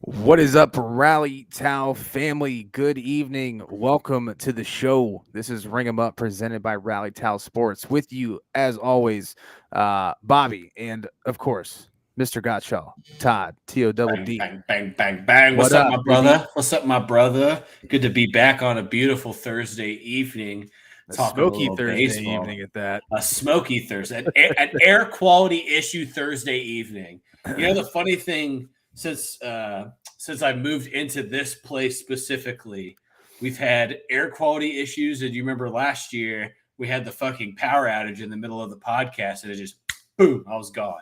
What is up, Rally Towel family? Good evening. Welcome to the show. This is Ring 'em Up presented by Rally Towel Sports. With you, as always, Bobby, and of course, Mr. Gottschall, Todd, T-O-double Bang, D. bang, bang, bang, bang. What What's up, up, my baby? brother? What's up, my brother? Good to be back on a beautiful Thursday evening A talking a smoky little Thursday baseball. evening at that. A smoky Thursday, an air quality issue Thursday evening. You know, the funny thing, since I moved into this place specifically, we've had air quality issues. And you remember last year, we had the fucking power outage in the middle of the podcast, and it just, boom, I was gone.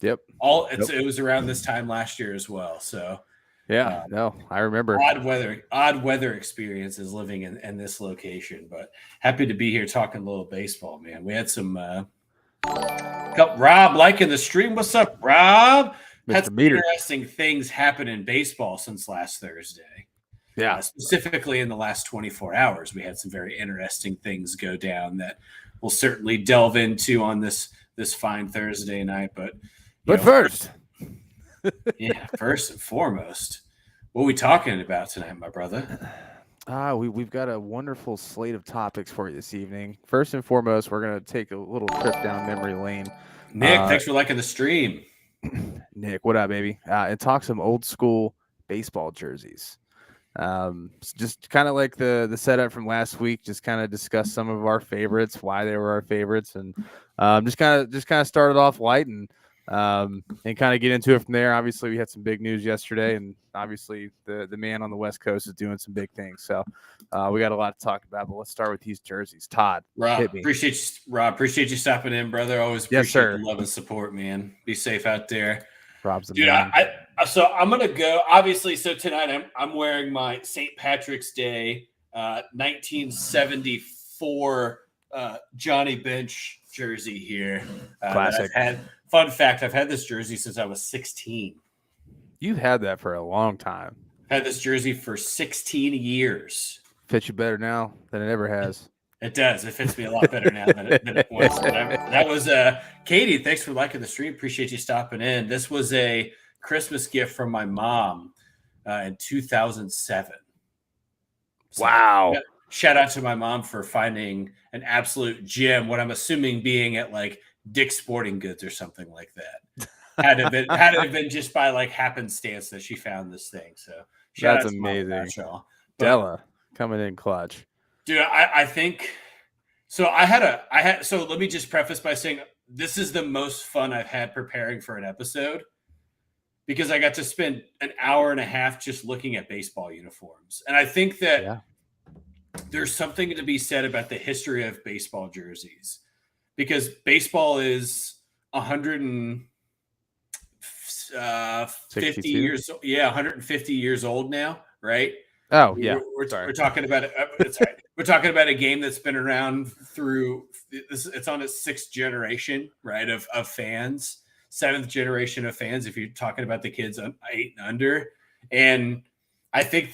Yep. It was around this time last year as well. So Yeah, no, I remember. odd weather experiences living in this location, but happy to be here talking a little baseball, man. We had some Rob liking the stream. What's up, Rob? Had Mr. some Meter. interesting things happen in baseball since last Thursday. Yeah. Specifically in the last 24 hours, we had some very interesting things go down that we'll certainly delve into on this fine Thursday night. But first, first and foremost, what are we talking about tonight, my brother? we've got a wonderful slate of topics for you this evening. First and foremost, we're going to take a little trip down memory lane. Nick, thanks for liking the stream. Nick, what up, baby? And talk some old school baseball jerseys. Just kind of like the setup from last week. Just kind of discuss some of our favorites, why they were our favorites, and just kind of started off light and kind of get into it from there. Obviously, we had some big news yesterday, and obviously the man on the West Coast is doing some big things. So we got a lot to talk about. But let's start with these jerseys. Todd, Rob, hit me. appreciate you stopping in, brother. Always appreciate the love and support, man. Be safe out there. Rob's the dude. man. So I'm gonna go. Obviously, so tonight I'm wearing my St. Patrick's Day 1974 Johnny Bench jersey here. Classic. Fun fact: I've had this jersey since I was 16. You've had that for a long time. Had this jersey for 16 years. Fits you better now than it ever has. It does. It fits me a lot better now than it was. That was Katie. Thanks for liking the stream. Appreciate you stopping in. This was a Christmas gift from my mom in 2007. So, wow. Shout out to my mom for finding an absolute gem. What I'm assuming being at like Dick's Sporting Goods or something like that. Had it been just by like happenstance that she found this thing. So that's amazing. Della coming in clutch. Dude, I think so. So let me just preface by saying this is the most fun I've had preparing for an episode because I got to spend an hour and a half just looking at baseball uniforms. And I think that there's something to be said about the history of baseball jerseys because baseball is 150 years. Yeah, 150 years old now, right? Oh yeah, we're talking about it. We're talking about a game that's been around through. It's on its sixth generation, right? Of fans, seventh generation of fans. If you're talking about the kids 8 and under, and I think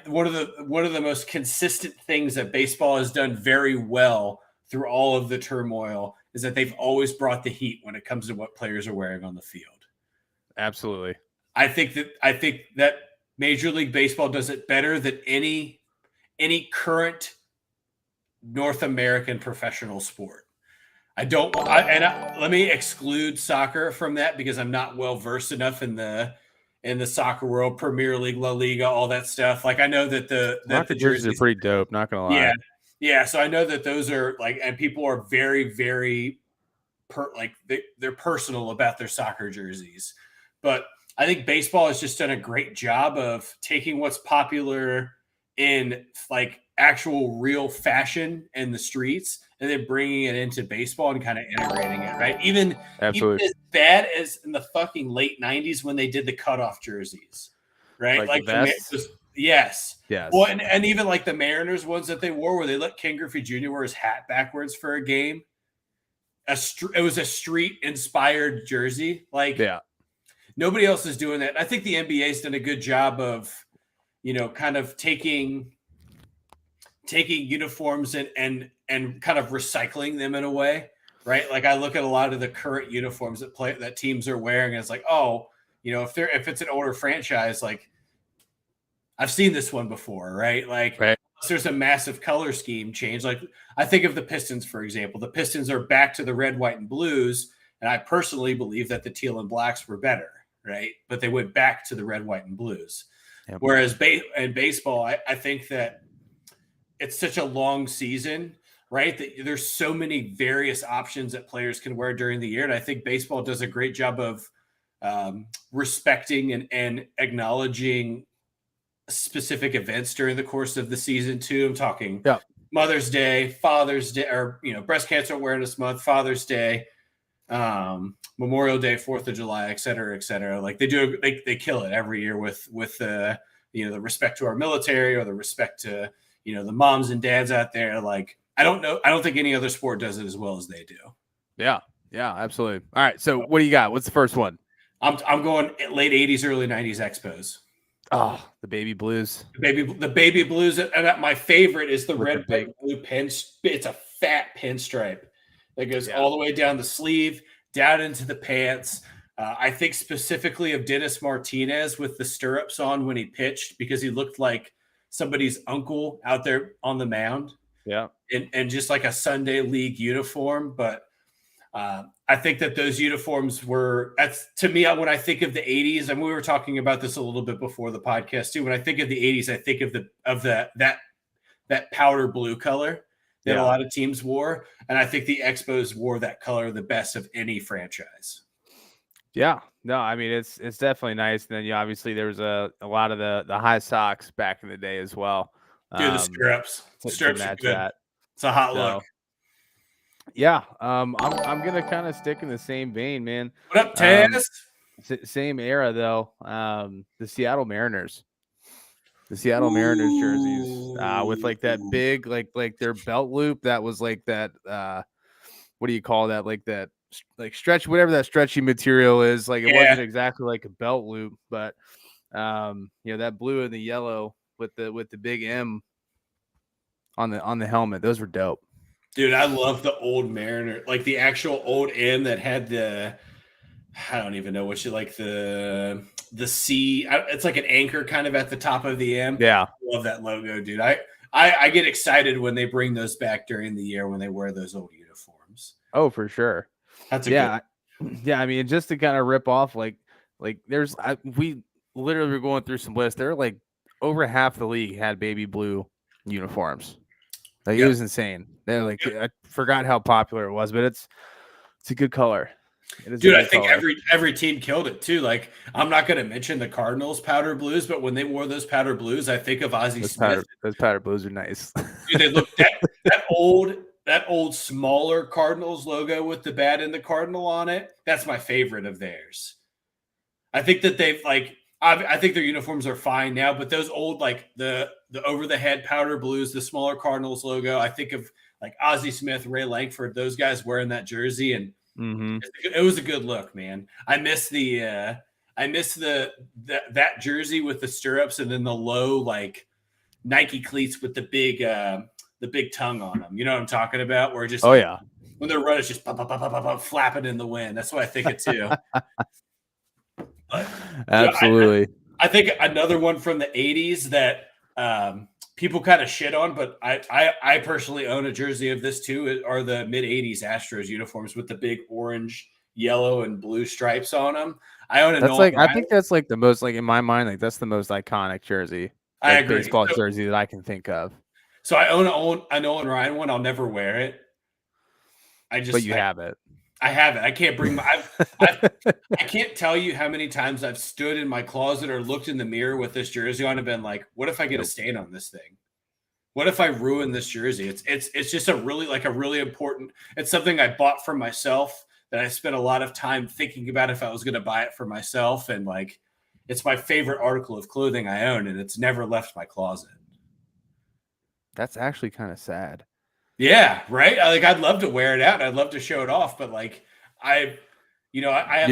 one of the most consistent things that baseball has done very well through all of the turmoil is that they've always brought the heat when it comes to what players are wearing on the field. Absolutely, I think that Major League Baseball does it better than any current North American professional sport. Let me exclude soccer from that because I'm not well versed enough in the soccer world, Premier League, La Liga, all that stuff. Like I know that the jerseys are pretty dope. Not gonna lie. Yeah. So I know that those are like, and people are very, very they're personal about their soccer jerseys, but I think baseball has just done a great job of taking what's popular in like actual real fashion in the streets and then bringing it into baseball and kind of integrating it, right? Even as bad as in the fucking late 90s when they did the cutoff jerseys, right? Like yes. Well, and even like the Mariners ones that they wore where they let Ken Griffey Jr. wear his hat backwards for a game. It was a street-inspired jersey. Like, nobody else is doing that. And I think the NBA's done a good job of, kind of taking uniforms and kind of recycling them in a way, right? Like I look at a lot of the current uniforms that teams are wearing, and it's like, oh, if it's an older franchise, like I've seen this one before, right? Like Right. there's a massive color scheme change. Like I think of the Pistons, for example. The Pistons are back to the red, white, and blues, and I personally believe that the teal and blacks were better, right? But they went back to the red, white, and blues. Yep. Whereas in baseball, I think that it's such a long season, right? That there's so many various options that players can wear during the year. And I think baseball does a great job of respecting and acknowledging specific events during the course of the season too. I'm talking Mother's Day, Father's Day, or Breast Cancer Awareness Month, Father's Day, Memorial Day, 4th of July, et cetera, et cetera. Like they kill it every year with the respect to our military or the respect to the moms and dads out there. Like I don't think any other sport does it as well as they do. Yeah, absolutely. All right, so what do you got? What's the first one? I'm going late 80s, early 90s Expos. Oh, the baby blues. The baby blues. And my favorite is the red, white, blue pin. It's a fat pinstripe that goes all the way down the sleeve, down into the pants. I think specifically of Dennis Martinez with the stirrups on when he pitched, because he looked like somebody's uncle out there on the mound. Yeah. And just like a Sunday league uniform. But I think that those uniforms to me, when I think of the 80s, and we were talking about this a little bit before the podcast too. When I think of the 80s, I think of that powder blue color that a lot of teams wore. And I think the Expos wore that color the best of any franchise. Yeah, no, I mean, it's definitely nice. And then obviously there was a lot of the high socks back in the day as well. Dude, the stirrups are good. That. It's a hot look. Yeah, I'm gonna kind of stick in the same vein, man. What up, Taz? Same era though. The Seattle Mariners. The Seattle Mariners jerseys with like that big like their belt loop that was like that what do you call that, like that like stretch, whatever that stretchy material is, like it wasn't exactly like a belt loop, but that blue and the yellow with the big M on the helmet, those were dope. Dude, I love the old Mariner, like the actual old M that had I don't even know what like the C. It's like an anchor kind of at the top of the M. Yeah, I love that logo, dude. I get excited when they bring those back during the year when they wear those old uniforms. Oh, for sure. That's yeah. I mean, just to kind of rip off, like we literally were going through some lists. There were like over half the league had baby blue uniforms. Like it was insane. They're like, I forgot how popular it was, but it's a good color. Dude, I think every team killed it too. Like I'm not going to mention the Cardinals powder blues, but when they wore those powder blues, I think of Ozzie Smith. Those powder blues are nice. Dude, they look that old smaller Cardinals logo with the bat and the Cardinal on it. That's my favorite of theirs. I think that I think their uniforms are fine now, but those old, like the over the head powder blues, the smaller Cardinals logo, I think of like Ozzie Smith, Ray Langford, those guys wearing that jersey, and it was a good look, man. I miss that jersey with the stirrups and then the low like Nike cleats with the big tongue on them. You know what I'm talking about? Where just when they're running, it's just pop, pop, pop, pop, pop, flapping in the wind. That's what I think it too. But, absolutely. I think another one from the 80s that people kind of shit on, but I personally own a jersey of this too, are the mid 80s Astros uniforms with the big orange, yellow, and blue stripes on them. I think that's like the most, like in my mind, like that's the most iconic jersey. I agree. Baseball jersey that I can think of. So I own an Ryan one. I'll never wear it. But you have it. I have it. I can't bring I can't tell you how many times I've stood in my closet or looked in the mirror with this jersey on and been like, what if I get a stain on this thing? What if I ruin this jersey? It's just a really important, it's something I bought for myself that I spent a lot of time thinking about if I was going to buy it for myself. And like, it's my favorite article of clothing I own, and it's never left my closet. That's actually kind of sad. Yeah, right. I'd love to wear it out. I'd love to show it off, but like, I have. You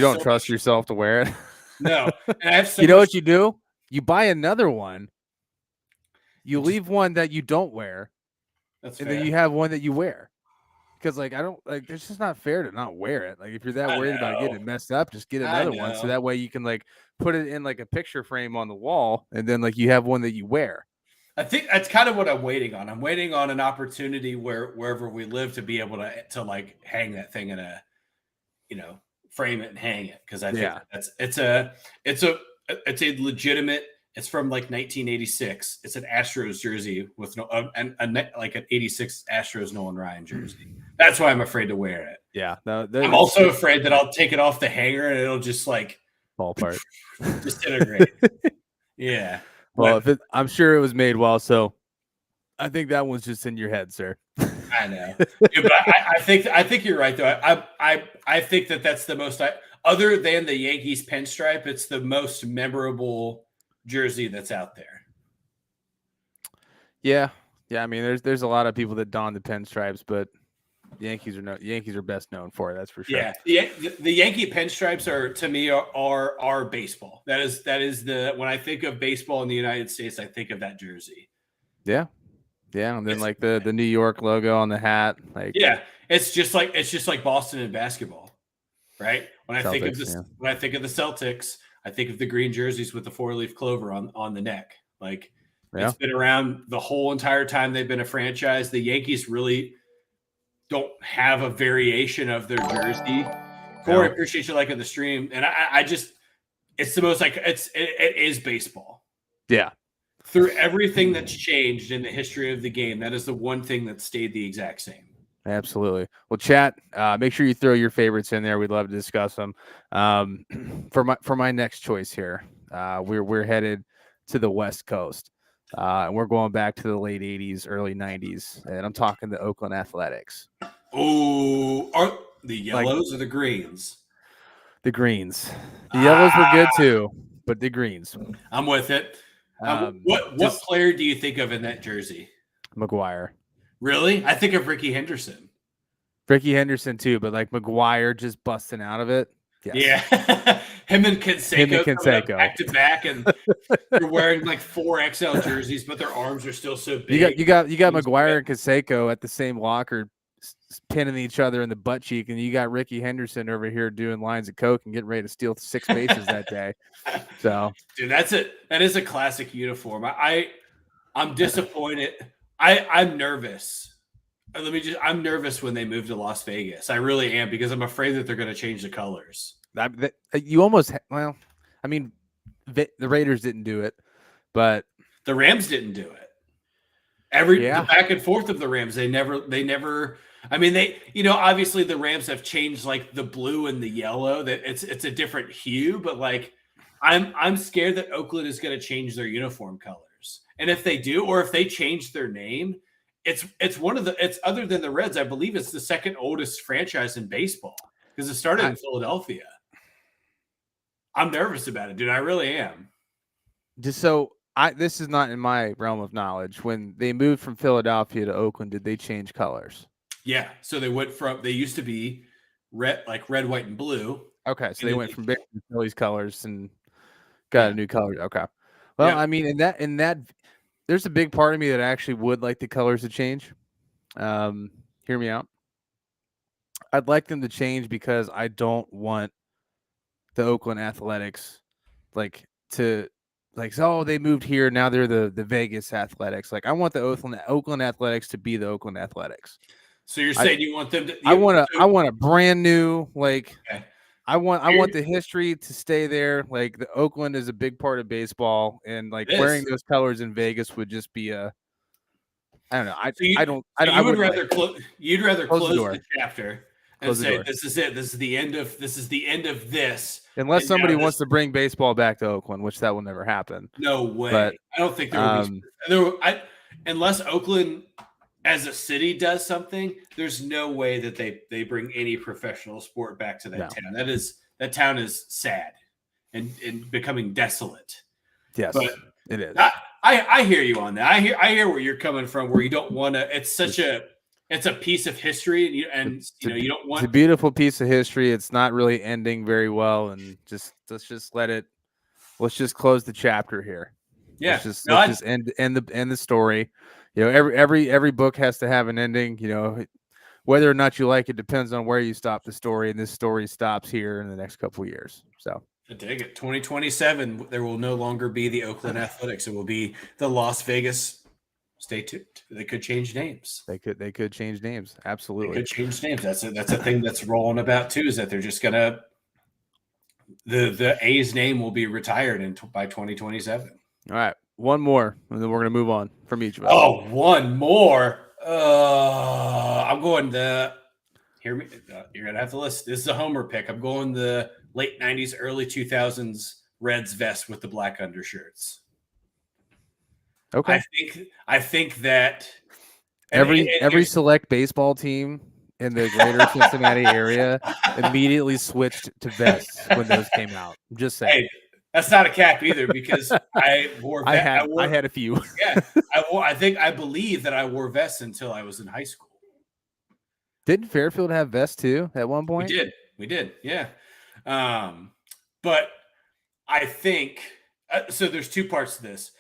don't trust yourself to wear it. No, and I have. You know what you do? You buy another one. You leave one that you don't wear, and then you have one that you wear. because like I don't like it's just not fair to not wear it. Like if you're that I worried about getting know. it messed up, just get I another one so know. that way you can like put it in like a picture frame on the wall, and then like you have one that you wear. I think that's kind of what I'm waiting on. I'm waiting on an opportunity wherever we live to be able to like hang that thing in a, frame it and hang it, because I think Yeah, it's a legitimate. It's from like 1986. It's an Astros jersey with like an 86 Astros Nolan Ryan jersey. That's why I'm afraid to wear it. yeah. No, I'm also afraid that I'll take it off the hanger and it'll just like fall apart, disintegrate. Yeah. Well, But I'm sure it was made well, so I think that one's just in your head, sir. I know, yeah, but I think you're right though. I think that's the most other than the Yankees pinstripe, it's the most memorable jersey that's out there. Yeah. I mean, there's a lot of people that don the pinstripes, but Yankees are best known for it. That's for sure. Yeah. The Yankee pinstripes are to me are baseball. That is the when I think of baseball in the United States, I think of that jersey. Yeah. And then like the New York logo on the hat, like it's just like Boston in basketball, right? When I think of Celtics, when I think of the Celtics, I think of the green jerseys with the 4-leaf clover on the neck. Like it's been around the whole entire time they've been a franchise. The Yankees really don't have a variation of their jersey. Corey, appreciate you liking the stream, and I just it's the most like it is baseball. Yeah. Through everything that's changed in the history of the game, that is the one thing that stayed the exact same. Absolutely. Well, chat, make sure you throw your favorites in there. We'd love to discuss them. For my next choice here, we're headed to the West Coast, and we're going back to the late '80s, early '90s, and I'm talking the Oakland Athletics. Oh, are the yellows or the greens? The greens. The yellows were good too, but the greens. I'm with it. What player do you think of in that jersey? McGuire. Really? I think of Ricky Henderson. Ricky Henderson too, but like McGuire just busting out of it. Yes. Yeah. Him and Canseco back to back, and they're wearing like 4XL jerseys, but their arms are still so big. You got McGuire and Canseco at the same locker, pinning each other in the butt cheek, and you got Ricky Henderson over here doing lines of coke and getting ready to steal 6 bases that day. So, dude, that's it. That is a classic uniform. I'm disappointed. I'm nervous. I'm nervous when they move to Las Vegas. I really am, because I'm afraid that they're going to change the colors. You almost, well, I mean, the Raiders didn't do it, but the Rams didn't do it. The back and forth of the Rams, they never. I mean, obviously the Rams have changed like the blue and the yellow. That it's a different hue, but like I'm scared that Oakland is going to change their uniform colors. And if they do, or if they change their name, it's other than the Reds, I believe it's the second oldest franchise in baseball, because it started in Philadelphia. I'm nervous about it, dude. I really am. Just so this is not in my realm of knowledge. When they moved from Philadelphia to Oakland, did they change colors? Yeah. So they used to be red, white, and blue. Okay. So they went from Phillies colors and got a new color. Okay. Well, I mean, in that, there's a big part of me that actually would like the colors to change. Hear me out. I'd like them to change because I don't want the Oakland Athletics they moved here, now they're the Vegas Athletics. Like I want the Oakland Athletics to be the Oakland Athletics. So you're saying you want them to? I want a brand new I want the history to stay there. Like the Oakland is a big part of baseball, and like wearing those colors in Vegas would just be I don't know. You'd rather close the chapter and say this is it. This is the end of this. Unless somebody wants to bring baseball back to Oakland, which that will never happen. No way. But, I don't think there will be. Unless Oakland as a city does something, there's no way that they bring any professional sport back to that town. That town is sad and becoming desolate. Yes, but it is. I hear you on that. I hear where you're coming from, where you don't want to. It's a piece of history, and you don't want. It's a beautiful piece of history. It's not really ending very well, and let's just close the chapter here. Yeah, let's just end the story. Every book has to have an ending. whether or not you like it depends on where you stop the story, and this story stops here in the next couple of years. So I dig it. 2027, there will no longer be the Oakland Athletics. It will be the Las Vegas. Stay tuned. They could change names. they could change names. They Absolutely. could change names. That's a thing that's rolling about too. Is that they're just gonna the A's name will be retired by 2027. All right, one more, and then we're gonna move on from each of us. Oh, one more. I'm going the. Hear me. You're gonna have to listen. This is a homer pick. I'm going the late 90s, early 2000s Reds vest with the black undershirts. Okay. I think that every select baseball team in the greater Cincinnati area immediately switched to vests when those came out. I'm just saying. Hey, that's not a cap either, because I wore. I had a few. Yeah, I believe that I wore vests until I was in high school. Didn't Fairfield have vests too at one point? We did. Yeah. But I think so. There's two parts to this.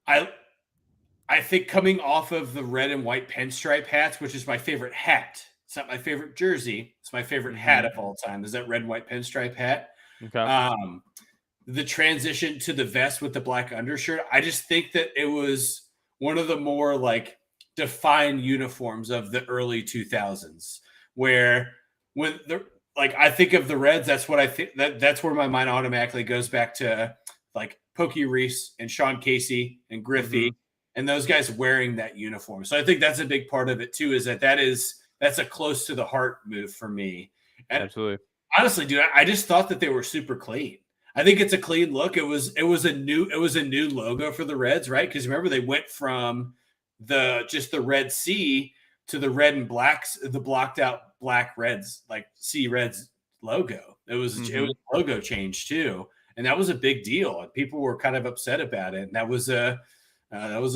I think coming off of the red and white pinstripe hats, which is my favorite hat. It's not my favorite jersey. It's my favorite hat of all time. Is that red and white pinstripe hat? Okay. The transition to the vest with the black undershirt. I just think that it was one of the more like defined uniforms of the early 2000s, where when I think of the Reds, that's what I think that's where my mind automatically goes back to, like Pokey Reese and Sean Casey and Griffey and those guys wearing that uniform. So I think that's a big part of it too, is that's a close to the heart move for me. And absolutely. Honestly, dude, I just thought that they were super clean. I think it's a clean look. It was a new logo for the Reds, right? Because remember, they went from just the red C to the red and blacks, the blocked out black Reds, like C Reds logo. It was a logo change too, and that was a big deal. And people were kind of upset about it. And that was a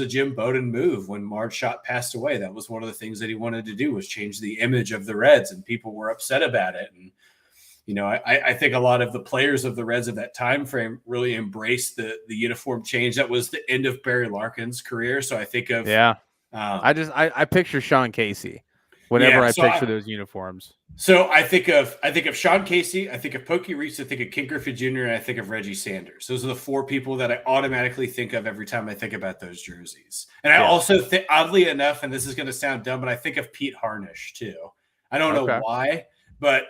Jim Bowden move when Marge Schott passed away. That was one of the things that he wanted to do, was change the image of the Reds, and people were upset about it. And I think a lot of the players of the Reds of that time frame really embraced the uniform change. That was the end of Barry Larkin's career. So I think of I picture Sean Casey whenever I picture those uniforms. So I think of Sean Casey, I think of Pokey Reese, I think of King Griffey Jr., and I think of Reggie Sanders. Those are the four people that I automatically think of every time I think about those jerseys. And I also think, oddly enough, and this is going to sound dumb, but I think of Pete Harnisch too. I don't know why, but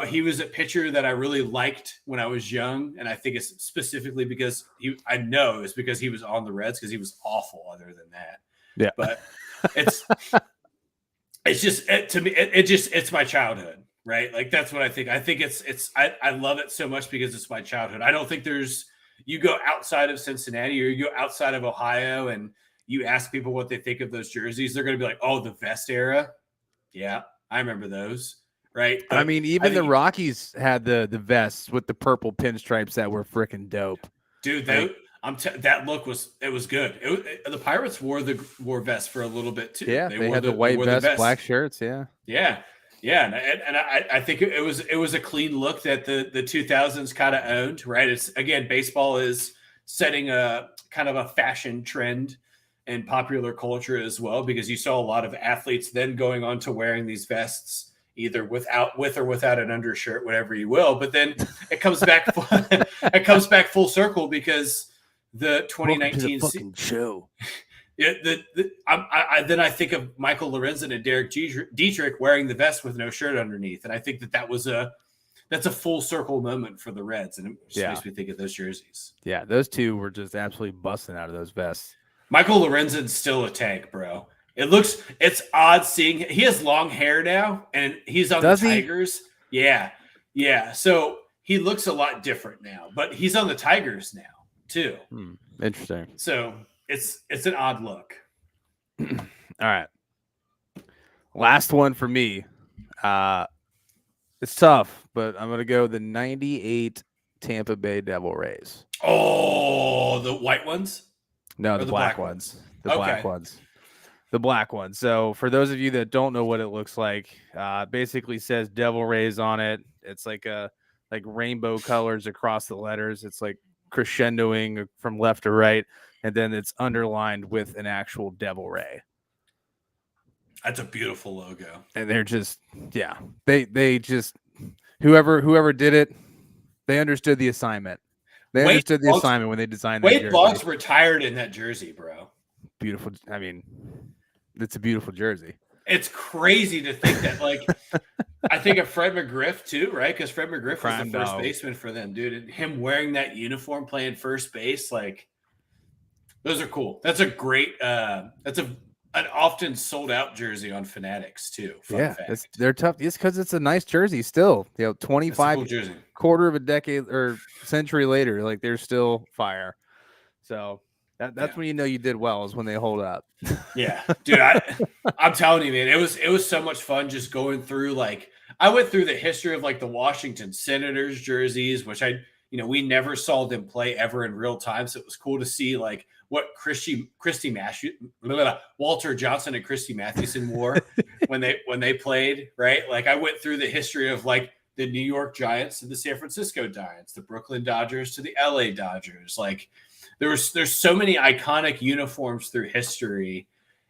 he was a pitcher that I really liked when I was young, and I think it's specifically because I know it's because he was on the Reds, because he was awful other than that. Yeah, but it's just to me, it's my childhood, right? Like that's what I think. I think I love it so much because it's my childhood. I don't think you go outside of Cincinnati or you go outside of Ohio and you ask people what they think of those jerseys, they're going to be like, "Oh, the vest era, yeah, I remember those." Right. But I mean, even the Rockies had the vests with the purple pinstripes that were freaking dope. Dude, that look was good. The Pirates wore vests for a little bit too. Yeah, they had the white vest, black shirts. Yeah. And I think it was a clean look that the 2000s kind of owned. Right. It's, again, baseball is setting a kind of a fashion trend and popular culture as well, because you saw a lot of athletes then going on to wearing these vests, either with or without an undershirt, whatever you will. But then it comes back, full circle, because the 2019 show. Yeah, then I think of Michael Lorenzen and Derek Dietrich wearing the vest with no shirt underneath, and I think that's a full circle moment for the Reds, and it just makes me think of those jerseys. Yeah, those two were just absolutely busting out of those vests. Michael Lorenzen's still a tank, bro. It's odd seeing he has long hair now, and he's on the Tigers. Yeah. So he looks a lot different now, but he's on the Tigers now too. Interesting. So it's an odd look. All right. Last one for me. It's tough, but I'm gonna go the '98 Tampa Bay Devil Rays. Oh, the white ones? No, the black ones. The black one. So for those of you that don't know what it looks like, basically says Devil Rays on it. It's like rainbow colors across the letters. It's like crescendoing from left to right, and then it's underlined with an actual devil ray. That's a beautiful logo. And they're just, yeah, they just whoever did it, they understood the assignment. They understood the assignment when they designed that Wade jersey. Boggs retired in that jersey, bro. Beautiful. I mean, it's a beautiful jersey. It's crazy to think that, like, I think of Fred McGriff too, right? Because Fred McGriff was the first baseman for them, dude. And him wearing that uniform, playing first base, like, those are cool. That's a great. That's an often sold out jersey on Fanatics too. Fun fact. They're tough. It's because it's a nice jersey still. 25 cool jersey. Quarter of a decade or century later, like they're still fire. So that's when you know you did well, is when they hold up. Yeah, dude, I'm telling you, man, it was so much fun just going through. Like, I went through the history of like the Washington Senators jerseys, which we never saw them play ever in real time, so it was cool to see like what Walter Johnson and Christy Mathewson wore when they played, right? Like, I went through the history of like the New York Giants to the San Francisco Giants, the Brooklyn Dodgers to the LA Dodgers. Like, there's so many iconic uniforms through history.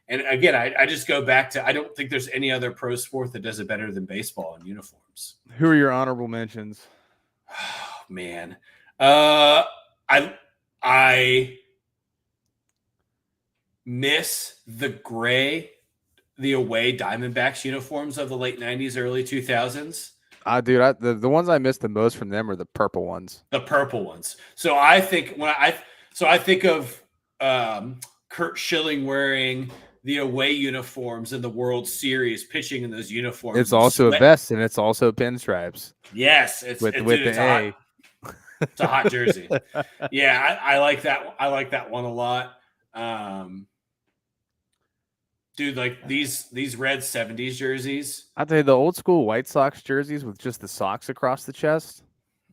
And again, I just go back to, I don't think there's any other pro sport that does it better than baseball in uniforms. Who are your honorable mentions? Oh, man. I miss the away Diamondbacks uniforms of the late 90s, early 2000s. Dude, the ones I miss the most from them are the purple ones. The purple ones. So I think I think of Kurt Schilling wearing the away uniforms in the World Series, pitching in those uniforms. It's also a vest, and it's also pinstripes. Yes, it's the A. It's a hot jersey. Yeah, I like that. I like that one a lot. Dude, like these red 70s jerseys. I'd say the old school White Sox jerseys with just the socks across the chest.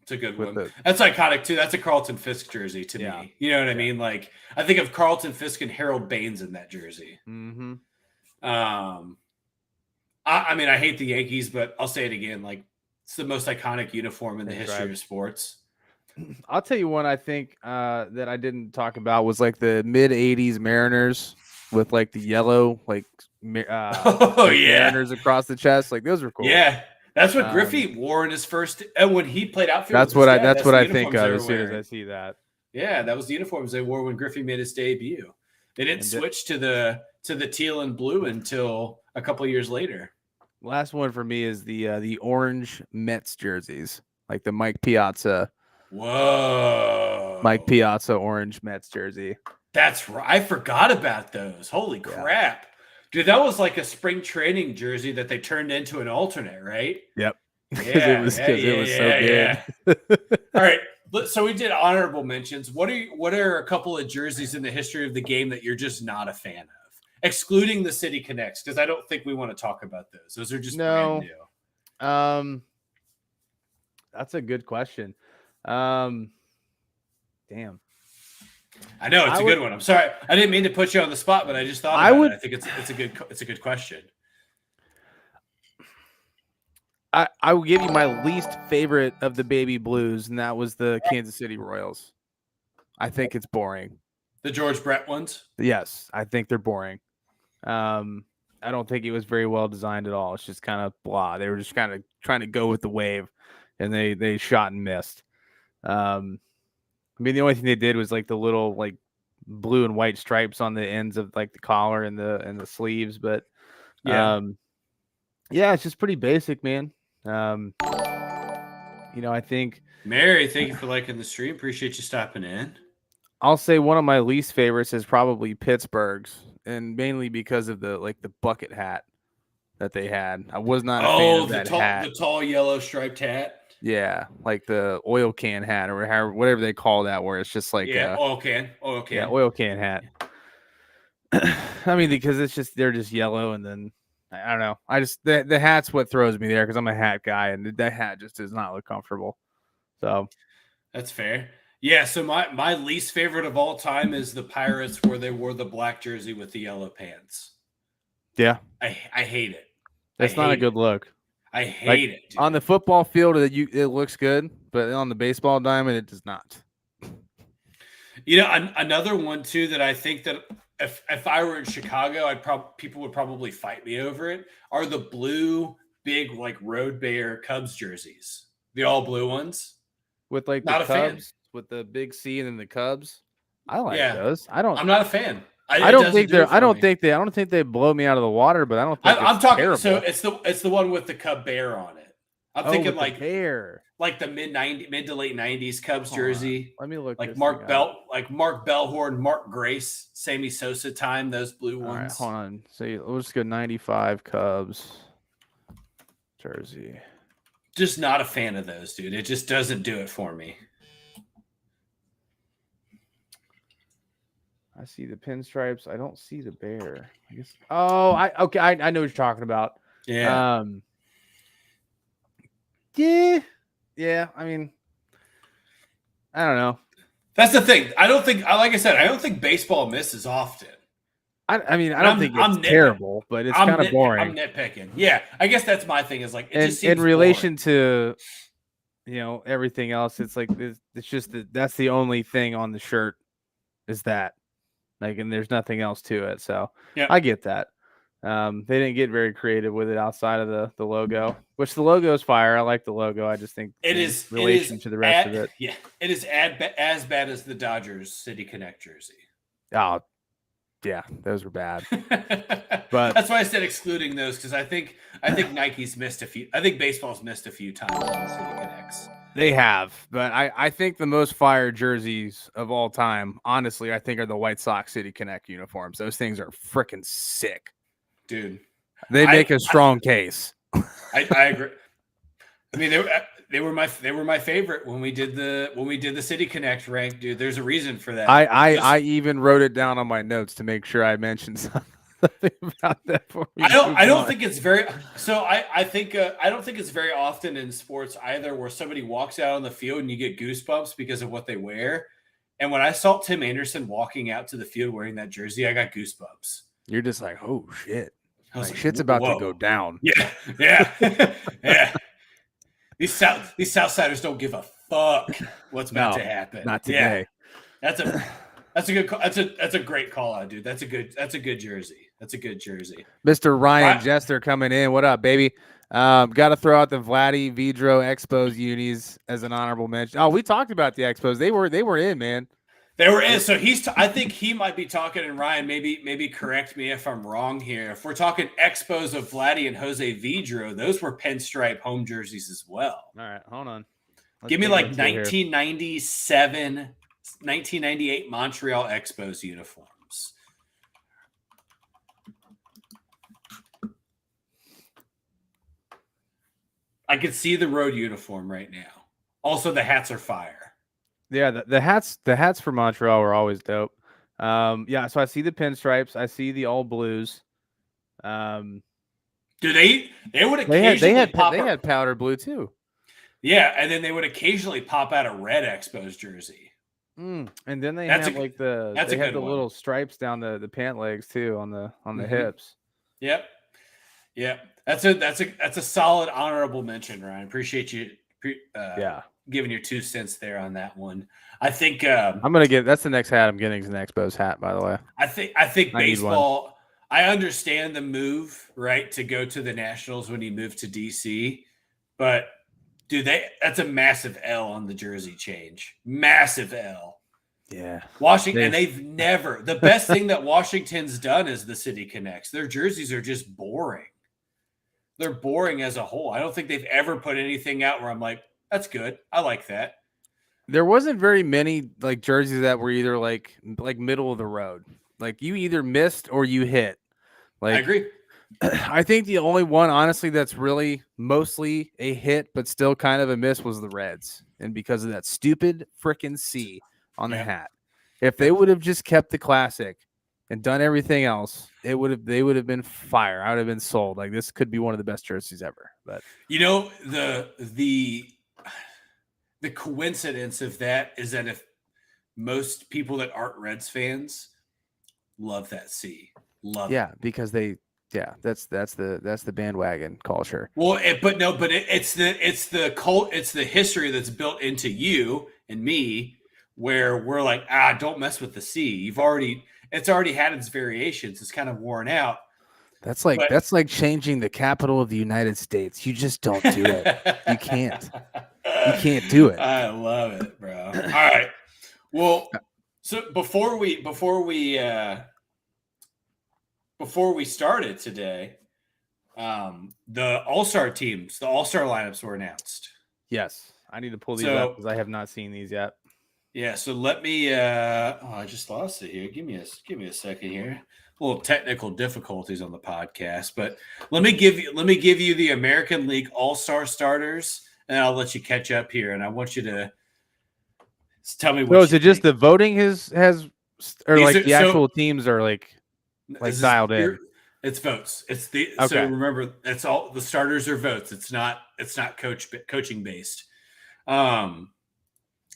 It's a good one. That's iconic too. That's a Carlton Fisk jersey to me. You know what I mean? Like, I think of Carlton Fisk and Harold Baines in that jersey. Mm-hmm. I mean, I hate the Yankees, but I'll say it again. Like, it's the most iconic uniform in the history of sports. I'll tell you one I think that I didn't talk about was like the mid 80s Mariners with like the yellow Mariners across the chest. Like, those were cool. Yeah. That's what Griffey wore in his first, and when he played outfield. That's what I think of as soon as I see that. Yeah, that was the uniforms they wore when Griffey made his debut. They didn't switch to the teal and blue until a couple of years later. Last one for me is the orange Mets jerseys, like the Mike Piazza. Whoa! Mike Piazza orange Mets jersey. That's right. I forgot about those. Holy crap. Dude, that was like a spring training jersey that they turned into an alternate, right? Yep. Yeah, it was so good. All right. So we did honorable mentions. What are a couple of jerseys in the history of the game that you're just not a fan of? Excluding the City Connects, because I don't think we want to talk about those. Those are just brand new. That's a good question. Damn. I know it's a good one. I'm sorry, I didn't mean to put you on the spot, but I just thought about it. I think it's a good question. I will give you my least favorite of the baby blues, and that was the Kansas City Royals. I think it's boring. The George Brett ones? Yes, I think they're boring. I don't think it was very well designed at all. It's just kind of blah. They were just kind of trying to go with the wave, and they shot and missed. I mean, the only thing they did was like the little like blue and white stripes on the ends of like the collar and the sleeves, but it's just pretty basic, man. I think Mary, thank you for liking the stream. Appreciate you stopping in. I'll say one of my least favorites is probably Pittsburgh's, and mainly because of the bucket hat that they had. I was not a fan of that hat. The tall yellow striped hat. Yeah, like the oil can hat or whatever they call that, where it's just like oil can. Yeah, oil can hat. I mean, because they're just yellow, and then I don't know. The hat's what throws me there because I'm a hat guy, and that hat just does not look comfortable. So that's fair. Yeah. So my least favorite of all time is the Pirates, where they wore the black jersey with the yellow pants. Yeah, I hate it. That's not a good look. I hate it. Dude. On the football field, it looks good, but on the baseball diamond, it does not. Another one too that I think that if I were in Chicago, people would probably fight me over it. Are the blue big like Road Bear Cubs jerseys, the all blue ones? With like the Not a fan. Cubs, with the big C and then the Cubs. I like Yeah, those. I'm not a fan. I It don't doesn't think do it I for don't me. think they blow me out of the water, but I don't think I'm it's talking. terrible. So it's the one with the Cub bear on it. I'm thinking like bear, like the mid to late '90s Cubs jersey. Let me look. Like Mark Bellhorn, Mark Grace, Sammy Sosa time. Those blue ones. All right, hold on. So we'll just go 95 Cubs jersey. Just not a fan of those, dude. It just doesn't do it for me. I see the pinstripes. I don't see the bear. I guess. Oh, I know what you're talking about. Yeah. Yeah. I mean, I don't know. That's the thing. Like I said, I don't think baseball misses often. I mean, I don't think it's terrible, but it's kind of boring. I'm nitpicking. Yeah, I guess that's my thing. Is like it just seems in relation boring. to, everything else. It's like it's just that's the only thing on the shirt is that, like, and there's nothing else to it. So yeah. I get that. They didn't get very creative with it outside of the logo, which the logo is fire. I like the logo. I just think it is relation to the rest of it. Yeah, it is as bad as the Dodgers City Connect jersey. Oh, yeah, those were bad. But that's why I said excluding those, because I think Nike's missed a few. I think baseball's missed a few times on the City Connects. They have, but I think the most fire jerseys of all time, honestly, I think are the White Sox City Connect uniforms. Those things are freaking sick. Dude, they make a strong case. I agree. I mean, they were my favorite when we did the City Connect rank, dude. There's a reason for that. I even wrote it down on my notes to make sure I mentioned something about that. I don't think it's very. So I think I don't think it's very often in sports either where somebody walks out on the field and you get goosebumps because of what they wear. And when I saw Tim Anderson walking out to the field wearing that jersey, I got goosebumps. You're just like, oh shit, shit's about to go down. Yeah. Yeah. These Southsiders don't give a fuck what's about to happen. Not today. Yeah. That's a great call out, dude. That's a good jersey. That's a good jersey. Mr. Ryan Jester coming in. What up, baby? Got to throw out the Vladdy Vidro Expos unis as an honorable mention. Oh, we talked about the Expos. They were in, man. They were in. So I think he might be talking, and Ryan, maybe correct me if I'm wrong here. If we're talking Expos of Vladdy and Jose Vidro, those were pinstripe home jerseys as well. All right, hold on. Give me like 1997, 1998 Montreal Expos uniforms. I could see the road uniform right now. Also, the hats are fire. Yeah, the hats for Montreal were always dope. Yeah, so I see the pinstripes. I see the all blues. Do they would occasionally they had powder blue too. Yeah, and then they would occasionally pop out a red Expos jersey. And then they have like the little stripes down the pant legs too on the hips. Yep. That's a solid honorable mention, Ryan. Appreciate you. Giving your 2 cents there on that one. I think I'm gonna get that's the next hat I'm getting is an Expos hat, by the way. I think baseball. I understand the move, right, to go to the Nationals when he moved to DC, but dude, that's a massive L on the jersey change. Massive L. Yeah. Washington, and they've never. The best thing that Washington's done is the City Connects. Their jerseys are just boring. They're boring as a whole. I don't think they've ever put anything out where I'm like, that's good. I like that. There wasn't very many like jerseys that were either like middle of the road. Like you either missed or you hit. Like I agree. I think the only one honestly that's really mostly a hit but still kind of a miss was the Reds. And because of that stupid freaking C on the hat. If they would have just kept the classic and done everything else, they would have been fire. I would have been sold. Like this could be one of the best jerseys ever. But the coincidence of that is that if most people that aren't Reds fans love that C, because that's the bandwagon culture. Well, it's the history that's built into you and me where we're like, don't mess with the C. It's already had its variations. It's kind of worn out. That's like changing the capital of the United States. You just don't do it. You can't. You can't do it. I love it, bro. All right. Well, so before we started today, the All-Star teams, the All-Star lineups were announced. Yes. I need to pull these up because I have not seen these yet. Yeah, so let me I just lost it here. Give me a second here. A little technical difficulties on the podcast, but let me give you the American League All-Star starters, and I'll let you catch up here. And I want you to tell me what. So is it just the voting has or These like the actual teams are like dialed in? It's votes. It's the okay. So remember, it's all the starters are votes. It's not coaching based.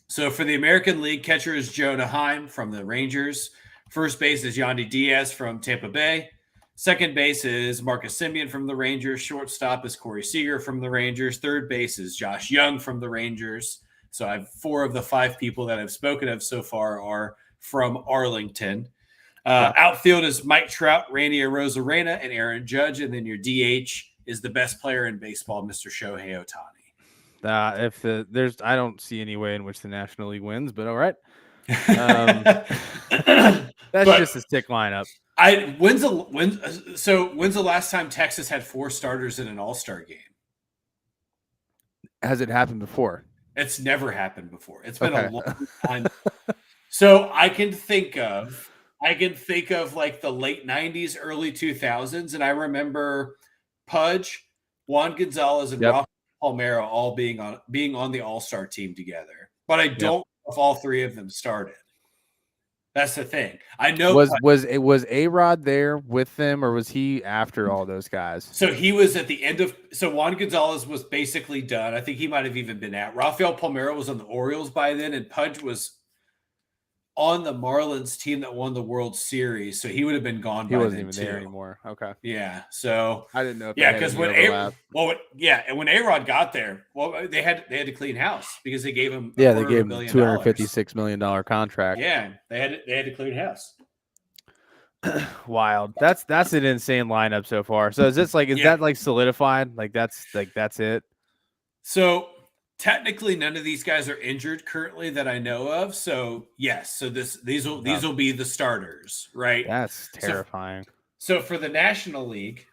So for the American League, catcher is Jonah Heim from the Rangers. First base is Yandy Diaz from Tampa Bay. Second base is Marcus Semien from the Rangers. Shortstop is Corey Seager from the Rangers. Third base is Josh Young from the Rangers. So I have 4 of the 5 people that I've spoken of so far are from Arlington. Outfield is Mike Trout, Randy Arozarena, and Aaron Judge. And then your DH is the best player in baseball, Mr. Shohei Ohtani. I don't see any way in which the National League wins, but all right. That's just a sick lineup. When's the last time Texas had 4 starters in an All-Star game? Has it happened before? It's never happened before. It's been a long time. So I can think of like the late 90s, early 2000s, and I remember Pudge, Juan Gonzalez, and Rafael Palmeiro all being on the All-Star team together. But I don't know if all 3 of them started. That's the thing. I know was A-Rod there with them, or was he after all those guys? So he was at the end of. So Juan Gonzalez was basically done. I think he might have even been at. Rafael Palmeiro was on the Orioles by then, and Pudge was on the Marlins team that won the World Series. So he would have been gone. He wasn't even there anymore. Okay. Yeah. So I didn't know. Because when and when A-Rod got there, they had to clean house because they gave him. They gave him $256 million contract. Yeah, they had to clean house. Wild. That's an insane lineup so far. So is that like solidified? Like that's it. So technically, none of these guys are injured currently that I know of. So yes, so these will be the starters, right? That's terrifying. So for the National League,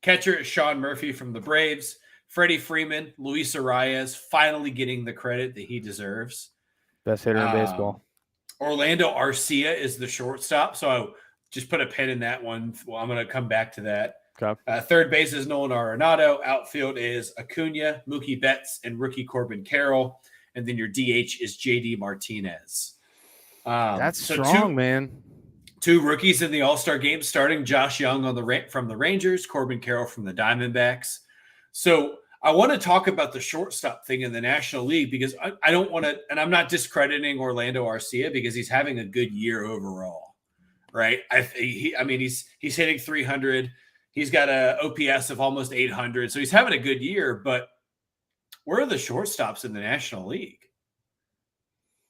catcher is Sean Murphy from the Braves. Freddie Freeman, Luis Arias, finally getting the credit that he deserves. Best hitter in baseball. Orlando Arcia is the shortstop. So I just put a pin in that one. Well, I'm going to come back to that. Okay. Third base is Nolan Arenado. Outfield is Acuna, Mookie Betts, and rookie Corbin Carroll. And then your DH is JD Martinez. That's strong, man. 2 rookies in the All-Star game, starting Josh Young from the Rangers, Corbin Carroll from the Diamondbacks. So I want to talk about the shortstop thing in the National League because I don't want to, and I'm not discrediting Orlando Arcia because he's having a good year overall, right? He's hitting 300. He's got a OPS of almost 800, so he's having a good year. But where are the shortstops in the National League?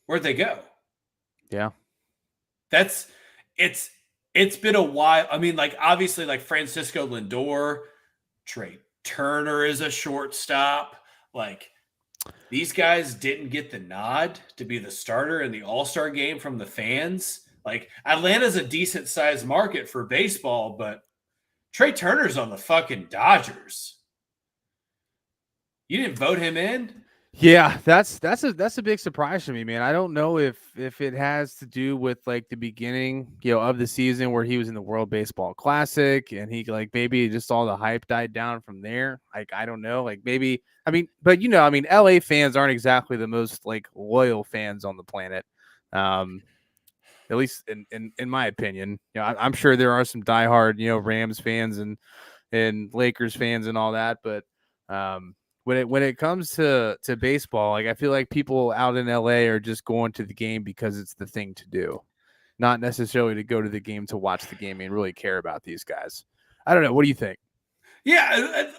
Where'd they go? Yeah, it's been a while. I mean, like obviously, like Francisco Lindor, Trey Turner is a shortstop. Like these guys didn't get the nod to be the starter in the All-Star game from the fans. Like Atlanta's a decent sized market for baseball, but Trey Turner's on the fucking Dodgers. You didn't vote him in? Yeah, that's a big surprise to me, man. I don't know if it has to do with like the beginning, of the season where he was in the World Baseball Classic and he like maybe just all the hype died down from there. Like I don't know, like maybe but LA fans aren't exactly the most like loyal fans on the planet. At least in my opinion. I'm sure there are some diehard, Rams fans and Lakers fans and all that, but when it comes to baseball, like I feel like people out in LA are just going to the game because it's the thing to do, not necessarily to go to the game to watch the game and really care about these guys. I don't know. What do you think? Yeah,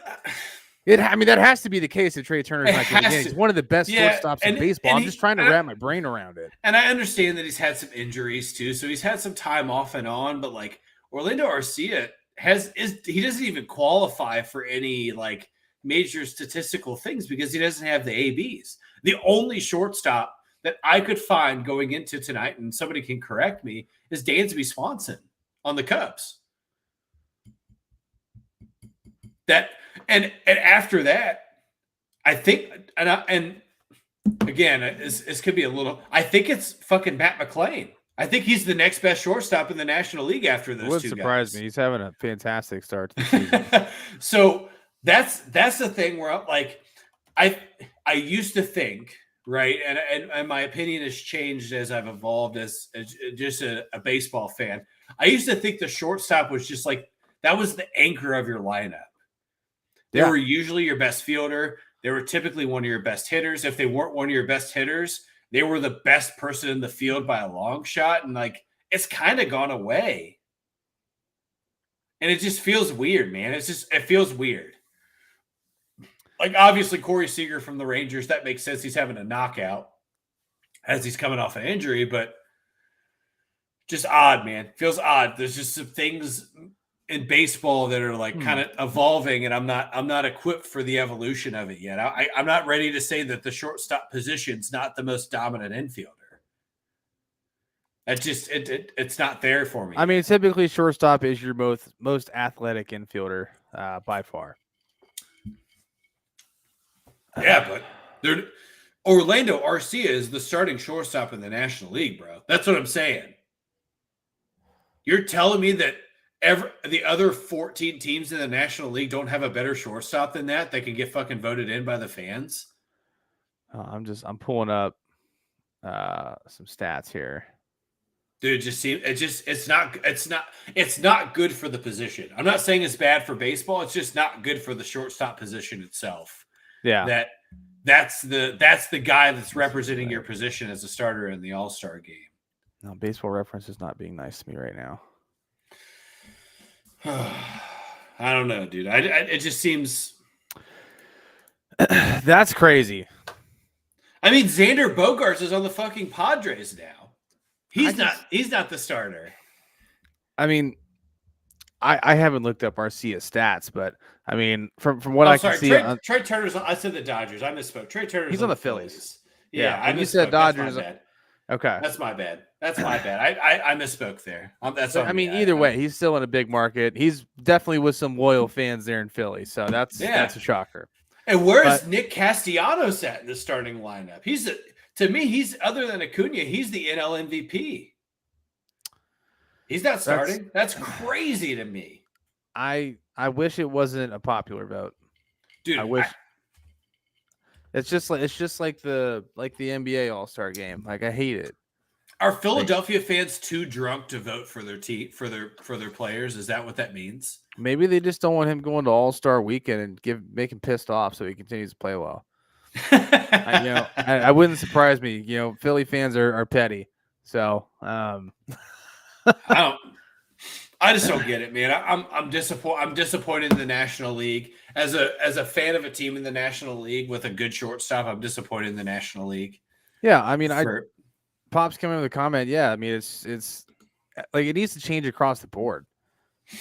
I mean, that has to be the case if Trey Turner's It not getting has in. to. He's one of the best shortstops in baseball. I'm just trying to wrap my brain around it. And I understand that he's had some injuries too, so he's had some time off and on. But like Orlando Arcia he doesn't even qualify for any like major statistical things because he doesn't have the ABs. The only shortstop that I could find going into tonight, and somebody can correct me, is Dansby Swanson on the Cubs. And after that, I think, and again, this could be a little. I think it's fucking Matt McClain. I think he's the next best shortstop in the National League after those two guys. It would surprise me. He's having a fantastic start to the season. So that's the thing where I'm like, I used to think, right, and my opinion has changed as I've evolved as just a baseball fan. I used to think the shortstop was just like that was the anchor of your lineup. They were usually your best fielder. They were typically one of your best hitters. If they weren't one of your best hitters, they were the best person in the field by a long shot. And like, it's kind of gone away. And it just feels weird, man. It feels weird. Like, obviously, Corey Seager from the Rangers, that makes sense. He's having a knockout as he's coming off an injury, but just odd, man. Feels odd. There's just some things in baseball that are like kind of evolving, and I'm not equipped for the evolution of it yet. I'm not ready to say that the shortstop position's not the most dominant infielder. It just it's not there for me. I mean, typically shortstop is your most athletic infielder by far. Yeah, but Orlando Arcia is the starting shortstop in the National League, bro. That's what I'm saying. You're telling me that the other 14 teams in the National League don't have a better shortstop than that can get fucking voted in by the fans? I'm pulling up some stats here. Dude, it's not good for the position. I'm not saying it's bad for baseball. It's just not good for the shortstop position itself. Yeah. That's the guy that's representing your position as a starter in the All-Star game. No, Baseball Reference is not being nice to me right now. I don't know, dude. It just seems that's crazy. I mean, Xander Bogaerts is on the fucking Padres now. He's not the starter. I mean, I haven't looked up Arcia's stats, but I mean, from what I can see, Trey Turner's. I said the Dodgers. I misspoke. Trey Turner's. He's on the Phillies. Yeah, I said Dodgers. Okay, that's my bad. I misspoke there. I mean, either way, he's still in a big market. He's definitely with some loyal fans there in Philly, so that's a shocker. And where's Nick Castellanos at in the starting lineup? To me, he's other than Acuna, he's the NL MVP. He's not starting. That's crazy to me. I wish it wasn't a popular vote, dude. I wish. It's just like the NBA All-Star game. Like, I hate it. Are Philadelphia fans too drunk to vote for their for their players? Is that what that means? Maybe they just don't want him going to All-Star weekend and make him pissed off so he continues to play well. I wouldn't surprise me. Philly fans are petty. So I just don't get it, man. I'm disappointed in the National League. As a fan of a team in the National League with a good shortstop, I'm disappointed in the National League. Yeah, I mean, Pop's coming with a comment. Yeah, I mean, it's like it needs to change across the board,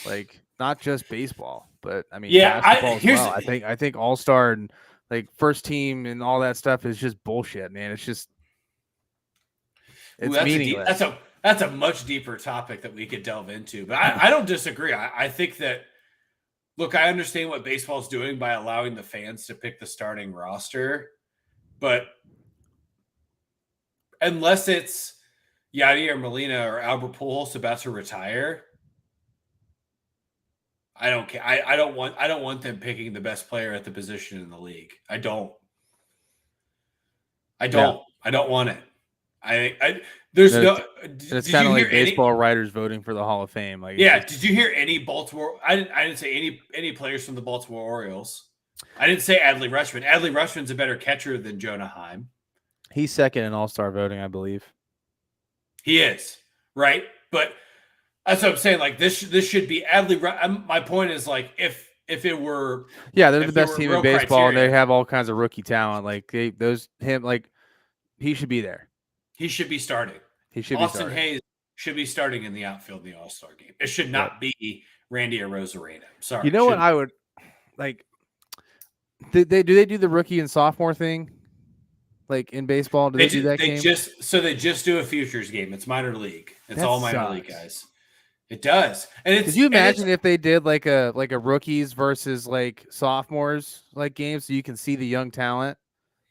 like not just baseball, but I mean, basketball as well. I think All-Star and like first team and all that stuff is just bullshit, man. It's meaningless. That's a much deeper topic that we could delve into, but I don't disagree. I think that, look, I understand what baseball is doing by allowing the fans to pick the starting roster, but unless it's Yadier Molina or Albert Pujols about to retire, I don't care. I don't want them picking the best player at the position in the league. I don't want it. There's it's kind of like baseball writers voting for the Hall of Fame. Like, did you hear any Baltimore? I didn't say any players from the Baltimore Orioles. I didn't say Adley Rutschman. Adley Rutschman's a better catcher than Jonah Heim. He's second in All-Star voting, I believe. He is, right? But that's what I'm saying. Like this should be Adley. My point is, like, if if it were they're if the there best were team in real baseball, and they criteria, have all kinds of rookie talent. Like he should be there. he should be starting. He should be Austin starting. Hayes should be starting in the outfield in the All-Star game. It should not be Randy Arozarena. Sorry. You know what I would like? Do they do the rookie and sophomore thing? Like in baseball, do they do that game? They just do a futures game. It's minor league. It's all minor league guys. It does. And could you imagine if they did like a rookies versus like sophomores like game, so you can see the young talent,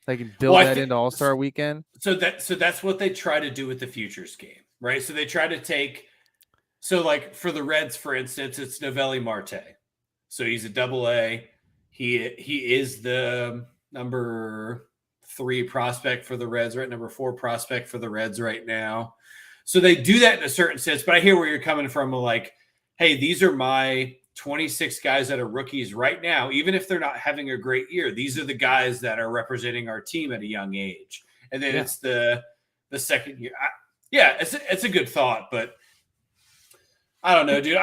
like build that into All-Star weekend? So that's what they try to do with the futures game, right? So they try to take, so like for the Reds, for instance, it's Novelli Marte. So he's a AA. He is the number 3 prospect for the Reds, right? Number 4 prospect for the Reds right now. So they do that in a certain sense, but I hear where you're coming from. Like, hey, these are my 26 guys that are rookies right now. Even if they're not having a great year, these are the guys that are representing our team at a young age. And then it's the second year. It's a good thought, but I don't know, dude.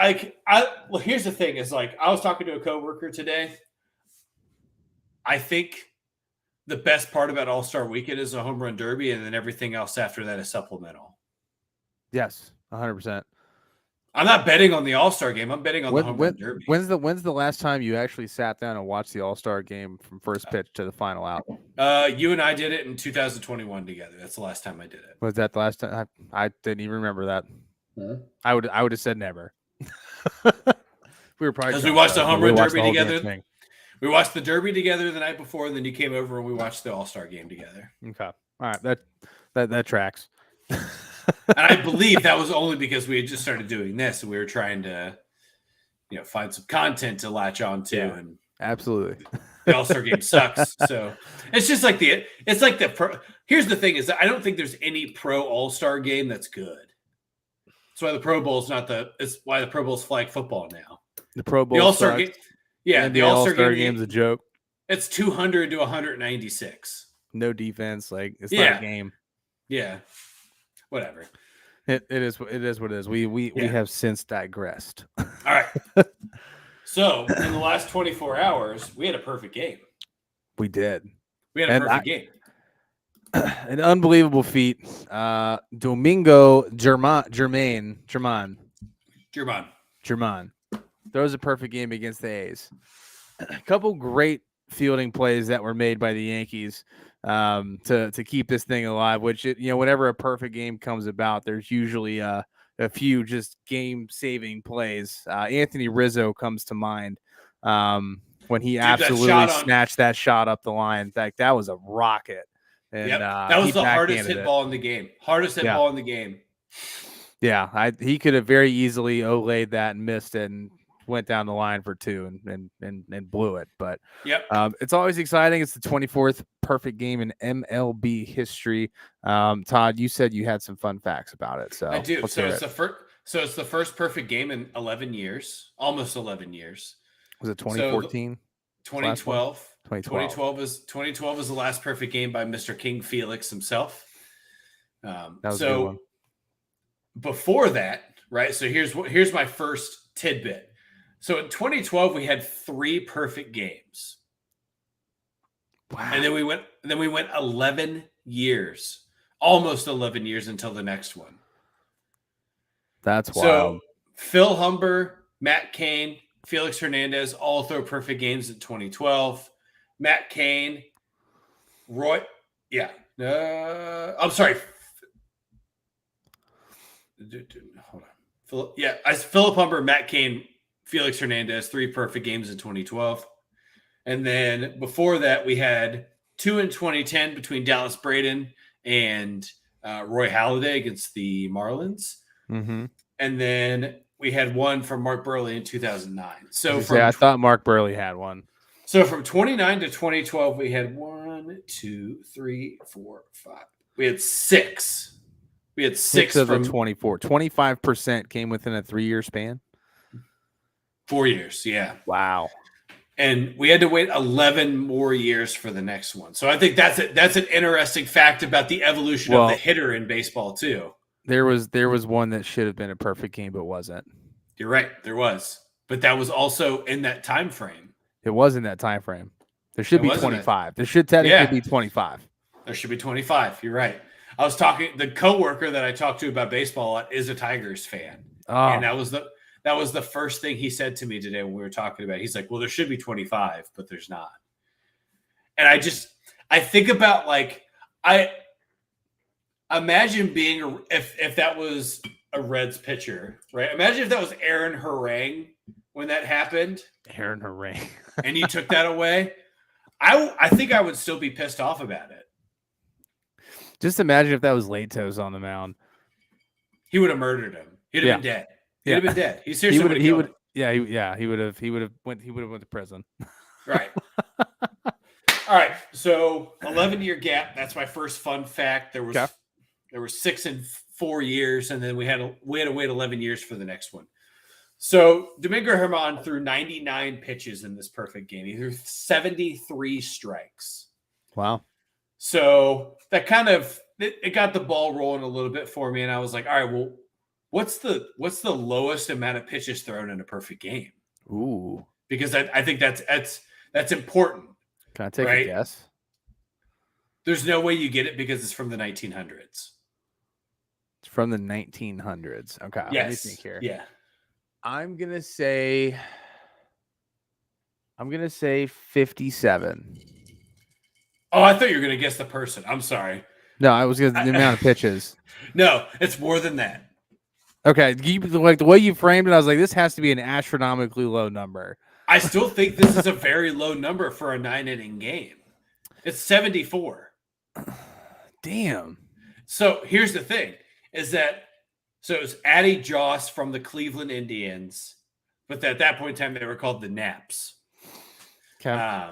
Well, here's the thing: is like I was talking to a coworker today. I think the best part about All-Star Weekend is a home run derby, and then everything else after that is supplemental. Yes, 100%. I'm not betting on the All-Star game. I'm betting on the home run derby. When's the last time you actually sat down and watched the All-Star game from first pitch to the final out? You and I did it in 2021 together. That's the last time I did it. Was that the last time? I didn't even remember that. Huh? I would have said never. We were probably because we watched the home run derby together. We watched the derby together the night before, and then you came over and we watched the All-Star game together. Okay, all right, that tracks. And I believe that was only because we had just started doing this, and we were trying to, find some content to latch on to. Yeah, and absolutely, the All-Star game sucks. So it's just like here's the thing: is that I don't think there's any pro All-Star game that's good. That's why the Pro Bowl is it's why the Pro Bowl is flag football now. The Pro Bowl, the All-Star game, the All-Star game's a joke. It's 200 to 196. No defense, like it's not a game. Yeah. Whatever. It is what it is. We have since digressed. All right. So in the last 24 hours, we had a perfect game. We did. We had a perfect game. An unbelievable feat. Domingo German throws a perfect game against the A's. A couple great fielding plays that were made by the Yankees to keep this thing alive, which whenever a perfect game comes about, there's usually a few just game-saving plays. Anthony Rizzo comes to mind when he absolutely snatched that shot up the line. That was a rocket. And that was the hardest hit ball in the game. Hardest hit ball in the game. Yeah, he could have very easily olayed that and missed it and went down the line for 2 and blew it. But it's always exciting. It's the 24th perfect game in MLB history. Todd, you said you had some fun facts about it. So I do. So it's the first perfect game in 11 years, almost 11 years. Was it 2014? 2012. 2012 is the last perfect game by Mr. King Felix himself. That was a good one. Before that, right? So here's my first tidbit. So in 2012, we had 3 perfect games. Wow. And then we went 11 years, almost 11 years until the next one. That's wild. So Phil Humber, Matt Cain, Felix Hernandez all throw perfect games in 2012. Matt Cain, Roy, I'm sorry. Hold on. Philip Humber, Matt Cain, Felix Hernandez, 3 perfect games in 2012. And then before that, we had 2 in 2010 between Dallas Braden and Roy Halladay against the Marlins. Mm-hmm. And then we had 1 from Mark Burley in 2009. So I thought Mark Burley had 1. So from 29 to 2012, we had 1, 2, 3, 4, 5. We had 6. We had 6 of the 24. 25% came within a 3-year span. 4 years, yeah. Wow. And we had to wait 11 more years for the next one. So I think that's an interesting fact about the evolution of the hitter in baseball too. There was one that should have been a perfect game but wasn't. You're right, there was. but that was also in that time frame. It was in that time frame. There should be 25. There should technically be 25. There should be 25. You're right. I was talking. The coworker that I talked to about baseball a lot is a Tigers fan, and that was the first thing he said to me today when we were talking about it. He's like, "Well, there should be 25, but there's not." And I think about like I imagine being if that was a Reds pitcher, right? Imagine if that was Aaron Harang when that happened. Aaron Harang. And you took that away. I think I would still be pissed off about it. Just imagine if that was Latos on the mound. He would have murdered him. He'd have been dead. He'd have been dead. He seriously would have. He would have went to prison. Right. All right. So 11-year gap. That's my first fun fact. There were 6 and 4 years, and then we had to wait 11 years for the next one. So Domingo German threw 99 pitches in this perfect game. He threw 73 strikes. Wow. So that kind of it got the ball rolling a little bit for me, and I was like, all right, well, what's the lowest amount of pitches thrown in a perfect game? Ooh. Because I think that's important. Can I take a guess? There's no way you get it because it's from the 1900s. It's from the 1900s. Okay. Yes. Let me think here. Yeah. I'm gonna say 57. Oh, I thought you were gonna guess the person. I'm sorry. No, I was gonna the amount of pitches. No, it's more than that. Okay, like the way you framed it, I was like, this has to be an astronomically low number. I still think this is a very low number for a 9-inning game. It's 74. Damn. So here's the thing: is that so it was Addie Joss from the Cleveland Indians, but at that point in time they were called the Naps. Okay.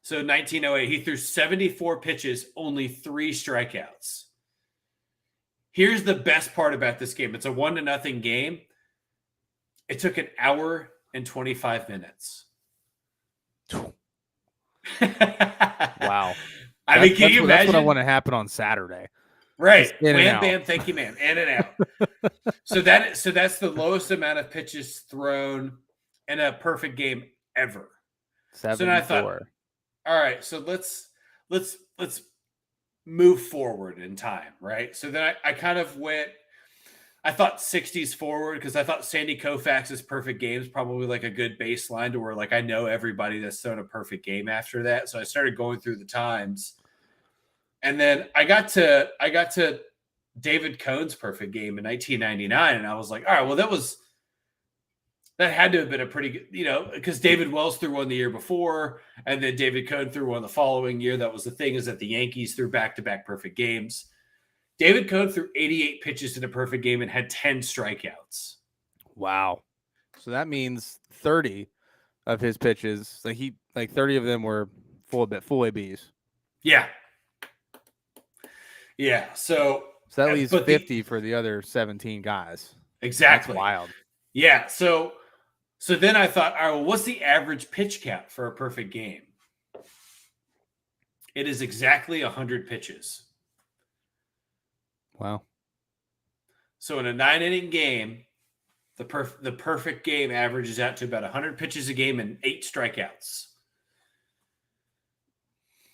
So 1908, he threw 74 pitches, only 3 strikeouts. Here's the best part about this game. It's a 1-0 game. It took an hour and 25 minutes. Wow. I mean, can you imagine? That's what I want to happen on Saturday. Right. Wham, bam, thank you, ma'am. In and out. So that's the lowest amount of pitches thrown in a perfect game ever. 74. So then I thought, all right, so let's move forward in time, right? So then I kind of went, I thought 60s forward because I thought Sandy Koufax's perfect game is probably like a good baseline to where like I know everybody that's thrown a perfect game after that. So I started going through the times. And then I got to David Cohn's perfect game in 1999, and I was like, all right, well, that had to have been a pretty good, because David Wells threw one the year before, and then David Cohn threw one the following year. That was the thing, is that the Yankees threw back-to-back perfect games. David Cohn threw 88 pitches in a perfect game and had 10 strikeouts. Wow. So that means 30 of his pitches, like 30 of them were full ABs. Yeah. Yeah. So that leaves 50 for the other 17 guys. Exactly. That's wild. Yeah. So then I thought, all right, well, what's the average pitch count for a perfect game? It is exactly 100 pitches. Wow. So in a 9-inning game, the perfect game averages out to about 100 pitches a game and 8 strikeouts.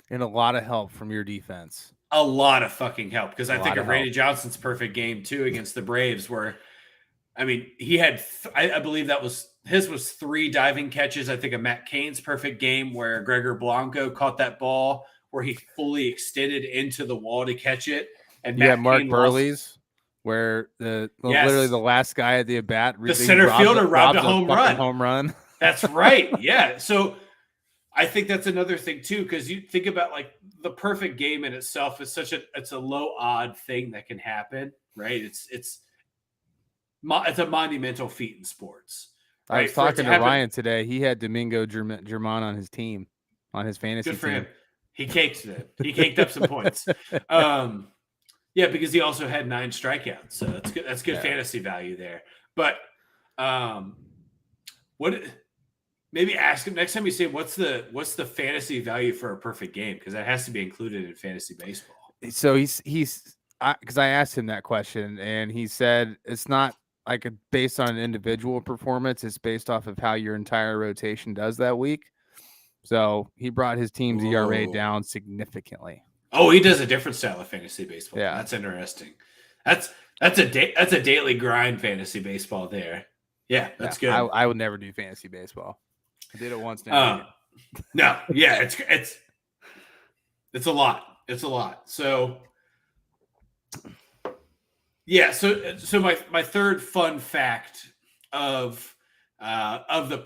And a lot of help from your defense. A lot of fucking help, because I think of Randy Johnson's perfect game too against the Braves, where, I mean, he had, I believe his was 3 diving catches. I think of Matt Cain's perfect game where Gregor Blanco caught that ball where he fully extended into the wall to catch it. And Mark Burley's where literally the last guy at the at-bat, the center fielder robbed a home run. That's right. Yeah. So I think that's another thing too, because you think about like the perfect game in itself is it's a low odd thing that can happen, right? It's a monumental feat in sports. Right? I was talking to Ryan today. He had Domingo German on his team, on his fantasy Good for team. him. He caked it. He caked up some points. Yeah, because he also had 9 strikeouts, so that's good. That's good fantasy value there. But maybe ask him next time you say what's the fantasy value for a perfect game, because that has to be included in fantasy baseball. So he's because I asked him that question, and he said it's not like based on an individual performance. It's based off of how your entire rotation does that week. So he brought his team's ERA down significantly. Oh, he does a different style of fantasy baseball. Yeah, that's interesting. That's a daily grind fantasy baseball there. Yeah, that's good. I would never do fantasy baseball. I did it once. Now. No, yeah, it's a lot. It's a lot. So yeah, so my third fun fact of the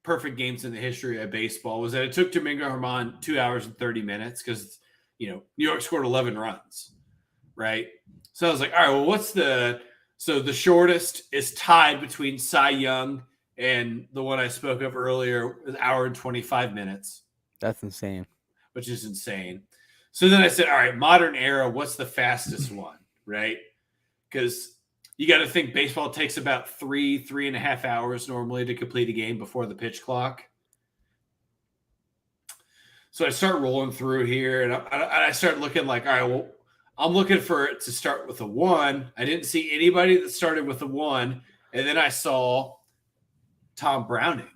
perfect games in the history of baseball was that it took Domingo German 2 hours and 30 minutes because New York scored 11 runs, right? So I was like, all right, well, so the shortest is tied between Cy Young and the one I spoke of earlier, an hour and 25 minutes. That's insane. Which is insane. So then I said, all right, modern era, what's the fastest one, right? Because you got to think baseball takes about 3.5 hours normally to complete a game before the pitch clock. So I start rolling through here, and I start looking like, all right, well, I'm looking for it to start with a 1. I didn't see anybody that started with a 1, and then I saw Tom Browning.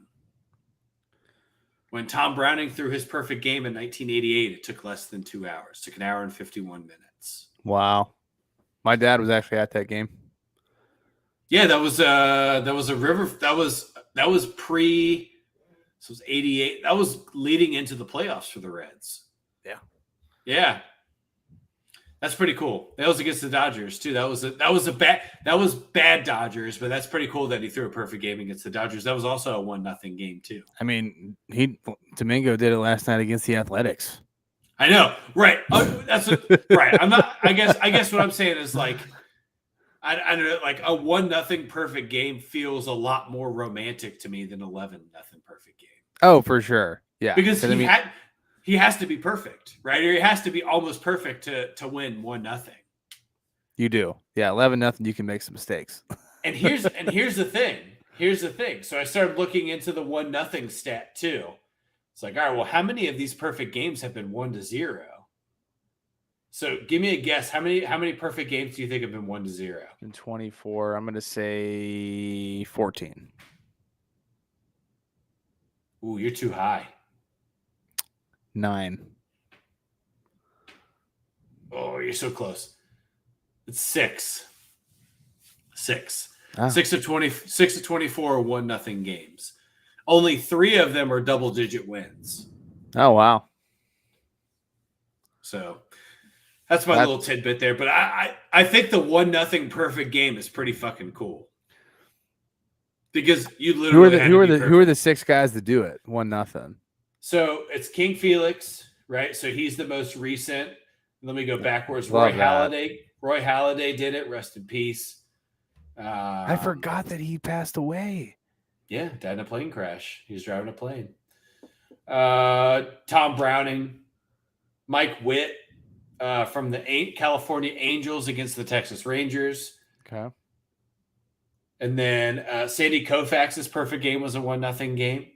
When Tom Browning threw his perfect game in 1988, it took less than 2 hours. It took an hour and 51 minutes. Wow. My dad was actually at that game. Yeah, that was a river. That was pre. So it was 88. That was leading into the playoffs for the Reds. Yeah. Yeah. That's pretty cool. That was against the Dodgers too. That was bad Dodgers, but that's pretty cool that he threw a perfect game against the Dodgers. That was also a 1-0 game too. I mean, Domingo did it last night against the Athletics. I know, right? Right. I'm not. I guess what I'm saying is like, I don't know, like a 1-0 perfect game feels a lot more romantic to me than 11-0 perfect game. Oh, for sure. Yeah, because he has to be perfect, right? Or he has to be almost perfect to win 1-0. You do. Yeah, 11-0, you can make some mistakes. And here's the thing. Here's the thing. So I started looking into the 1-0 stat too. It's like, all right, well, how many of these perfect games have been 1-0? So give me a guess. How many perfect games do you think have been 1-0? In 24, I'm going to say 14. Ooh, you're too high. 9. Oh, you're so close. It's 6. 6. Oh. 6 of 24 are 1-0 games. Only 3 of them are double-digit wins. Oh, wow. So that's my little tidbit there. But I think the 1-0 perfect game is pretty fucking cool. Because you literally who are the 6 guys that do it? 1-0. So it's King Felix, right? So he's the most recent. Let me go backwards. Roy Halladay did it. Rest in peace. I forgot that he passed away. Yeah, died in a plane crash. He was driving a plane. Tom Browning, Mike Witt from the California Angels against the Texas Rangers. Okay. And then Sandy Koufax's perfect game was a 1-0 game.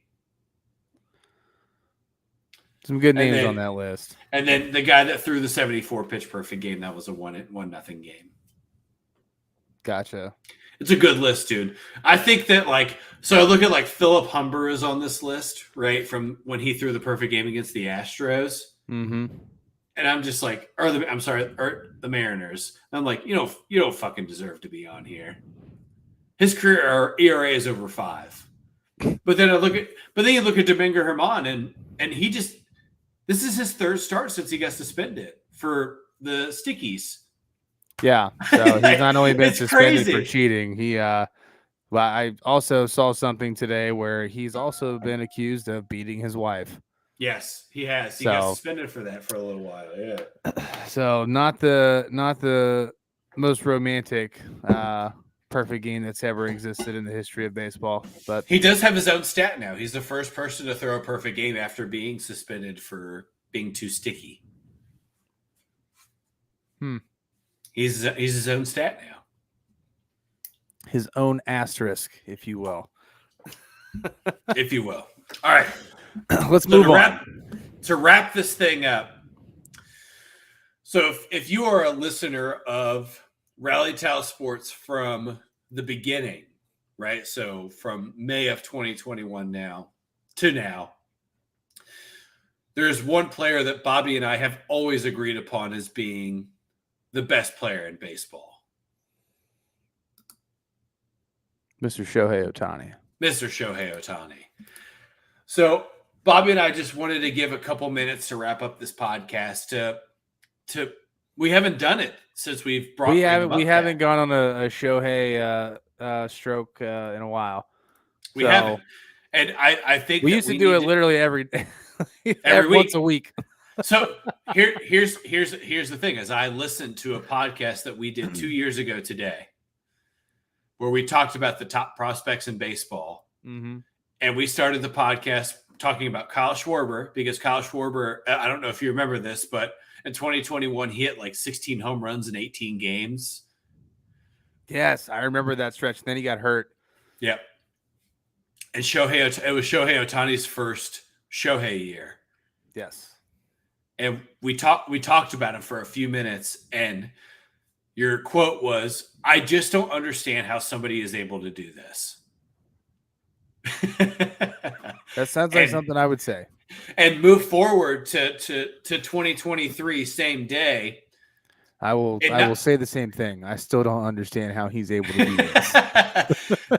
Some good names on that list. And then the guy that threw the 74 pitch perfect game, that was a 1-0 game. Gotcha. It's a good list, dude. I think that so I look at Philip Humber is on this list, right? From when he threw the perfect game against the Astros. Mm-hmm. And I'm just like, or the Mariners. And I'm like, you don't fucking deserve to be on here. His career ERA is over 5. But then you look at Domingo German and he just, this is his 3rd start since he got suspended for the Stickies. Yeah, so he's not only been suspended for cheating. But I also saw something today where he's also been accused of beating his wife. Yes, he has. He got suspended for that for a little while. Yeah. So not the most romantic perfect game that's ever existed in the history of baseball. But he does have his own stat now. He's the first person to throw a perfect game after being suspended for being too sticky. He's his own stat now. His own asterisk, if you will. If you will. All right. Let's move on. To wrap this thing up. So if you are a listener of Rally Towel Sports from the beginning, right? So from May of 2021 now, there's one player that Bobby and I have always agreed upon as being the best player in baseball. Mr. Shohei Ohtani. Mr. Shohei Ohtani. So Bobby and I just wanted to give a couple minutes to wrap up this podcast. To we haven't done it since we've brought. We haven't gone on a Shohei stroke in a while. We haven't, and I think we used to do it literally every week. Once a week. So here's the thing: as I listened to a podcast that we did 2 years ago today, where we talked about the top prospects in baseball, and we started the podcast talking about Kyle Schwarber, because Kyle Schwarber, I don't know if you remember this, but in 2021 he hit like 16 home runs in 18 games. Yes, I remember that stretch. Then he got hurt. Yep. And it was Shohei Ohtani's first Shohei year. Yes. And we talked about him for a few minutes, and your quote was, "I just don't understand how somebody is able to do this." That sounds like something I would say. And move forward to 2023, same day. I will say the same thing. I still don't understand how he's able to do this.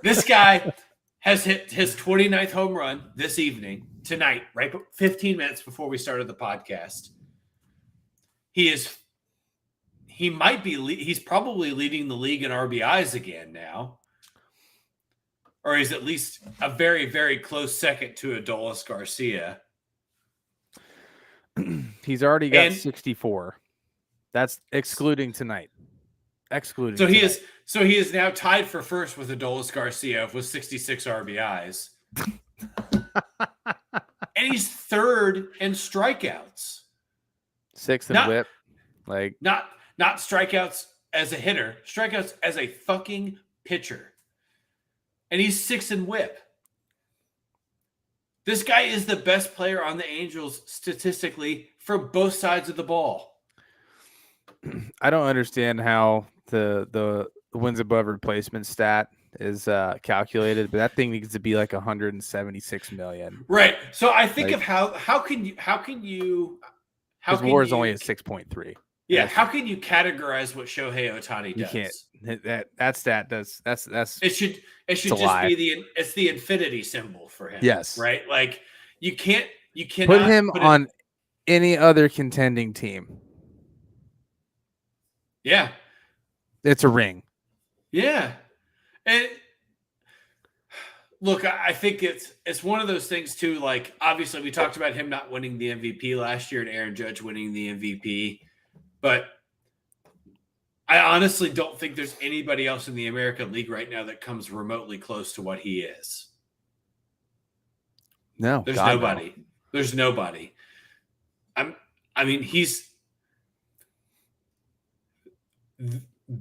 This guy has hit his 29th home run this evening, tonight, right 15 minutes before we started the podcast. He's probably leading the league in RBIs again now. Or he's at least a very, very close second to Adolis Garcia. He's already got 64. That's excluding tonight. So he is now tied for first with Adolis Garcia with 66 RBIs. And he's third in strikeouts. Sixth in whip. Like not strikeouts as a hitter, strikeouts as a fucking pitcher. And he's sixth in whip. This guy is the best player on the Angels statistically from both sides of the ball. I don't understand how the wins above replacement stat is calculated, but that thing needs to be like 176 million. Right. So I think of how can you WAR is only at 6.3. Yeah, how can you categorize what Shohei Ohtani does? You can't. That stat does. That's it should just be it's the infinity symbol for him. Yes. Right? Like you cannot put him on any other contending team. Yeah. It's a ring. Yeah. And look, I think it's one of those things too. Like obviously we talked about him not winning the MVP last year and Aaron Judge winning the MVP. But I honestly don't think there's anybody else in the American League right now that comes remotely close to what he is. No, there's nobody. No. There's nobody.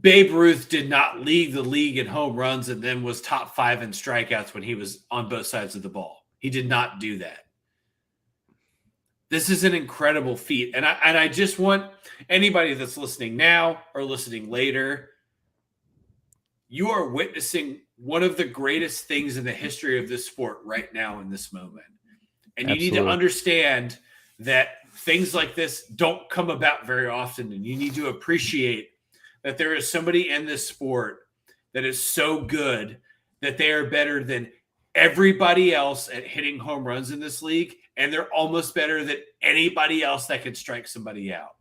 Babe Ruth did not lead the league in home runs and then was top 5 in strikeouts when he was on both sides of the ball. He did not do that. This is an incredible feat. And I just want anybody that's listening now or listening later, you are witnessing one of the greatest things in the history of this sport right now in this moment. And you need to understand that things like this don't come about very often. And you need to appreciate that there is somebody in this sport that is so good that they are better than everybody else at hitting home runs in this league. And they're almost better than anybody else that can strike somebody out.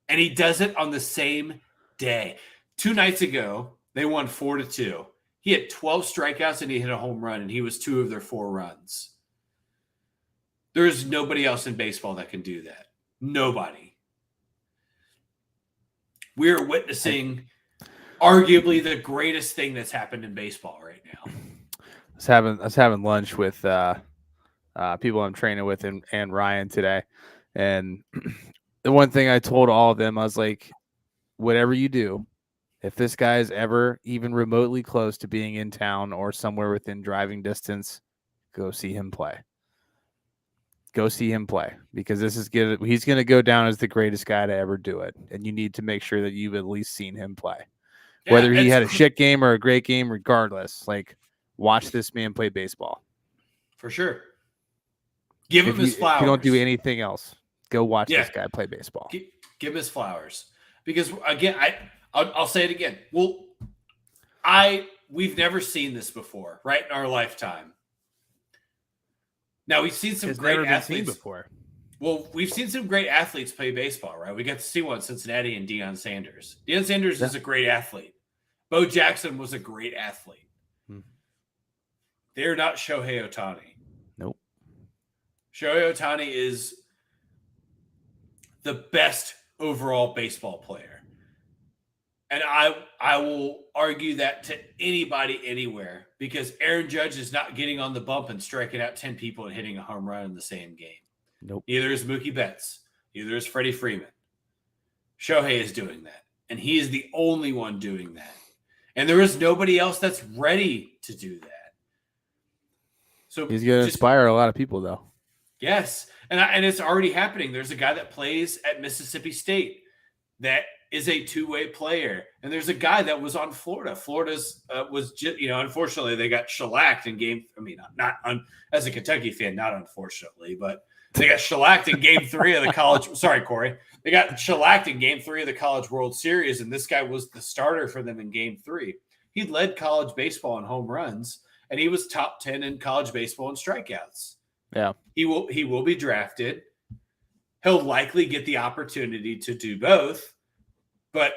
And he does it on the same day. 2 nights ago, they won 4-2. He had 12 strikeouts and he hit a home run, and he was 2 of their 4 runs. There is nobody else in baseball that can do that. Nobody. We're witnessing arguably the greatest thing that's happened in baseball right now. I was having lunch with people I'm training with and Ryan today. And the one thing I told all of them, I was like, whatever you do, if this guy is ever even remotely close to being in town or somewhere within driving distance, go see him play. Go see him play, because he's going to go down as the greatest guy to ever do it. And you need to make sure that you've at least seen him play. Yeah, Whether he had a shit game or a great game, regardless, like watch this man play baseball. For sure. Give him his flowers. If you don't do anything else, go watch this guy play baseball. Give him his flowers. Because again, I'll say it again. Well, we've never seen this before, right? In our lifetime. Now we've seen some great athletes before. Well, we've seen some great athletes play baseball, right? We got to see one, Cincinnati and Deion Sanders. Deion Sanders is a great athlete. Bo Jackson was a great athlete. They're not Shohei Ohtani. Nope. Shohei Ohtani is the best overall baseball player. And I will argue that to anybody anywhere because Aaron Judge is not getting on the bump and striking out 10 people and hitting a home run in the same game. Nope. Neither is Mookie Betts. Neither is Freddie Freeman. Shohei is doing that. And he is the only one doing that. And there is nobody else that's ready to do that. So he's going to inspire a lot of people, though. Yes. And it's already happening. There's a guy that plays at Mississippi State that is a two-way player. And there's a guy that was on Florida. Florida's was just, unfortunately, they got shellacked in game. I mean, as a Kentucky fan, not unfortunately, but they got shellacked in game 3 of the college. Sorry, Corey. They got shellacked in game 3 of the College World Series, and this guy was the starter for them in game 3. He led college baseball in home runs, and he was top 10 in college baseball in strikeouts. Yeah. He will be drafted. He'll likely get the opportunity to do both, but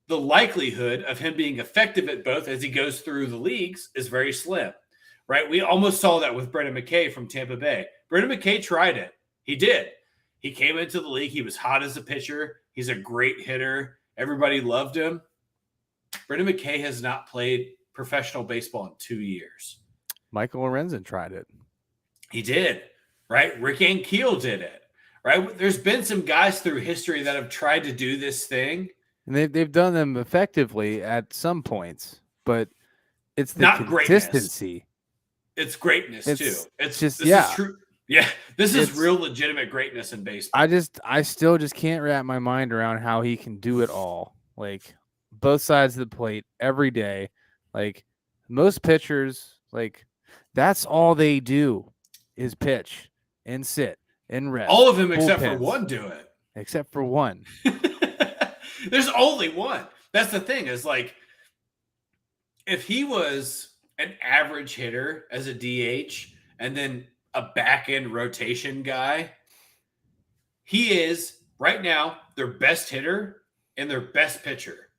the likelihood of him being effective at both as he goes through the leagues is very slim, right? We almost saw that with Brendan McKay from Tampa Bay. Brendan McKay tried it. He did. He came into the league. He was hot as a pitcher. He's a great hitter. Everybody loved him. Brendan McKay has not played professional baseball in 2 years. Michael Lorenzen tried it. He did, right? Rick Ankiel did it, right? There's been some guys through history that have tried to do this thing. And they've done them effectively at some points, but it's the not consistency. It's greatness too. It's just, this is true. Yeah, this is real legitimate greatness in baseball. I still just can't wrap my mind around how he can do it all. Like both sides of the plate every day. Like most pitchers, like that's all they do is pitch and sit and rest. All of them except for one do it. Except for one. There's only one. That's the thing is like if he was an average hitter as a DH and then a back-end rotation guy, he is right now their best hitter and their best pitcher.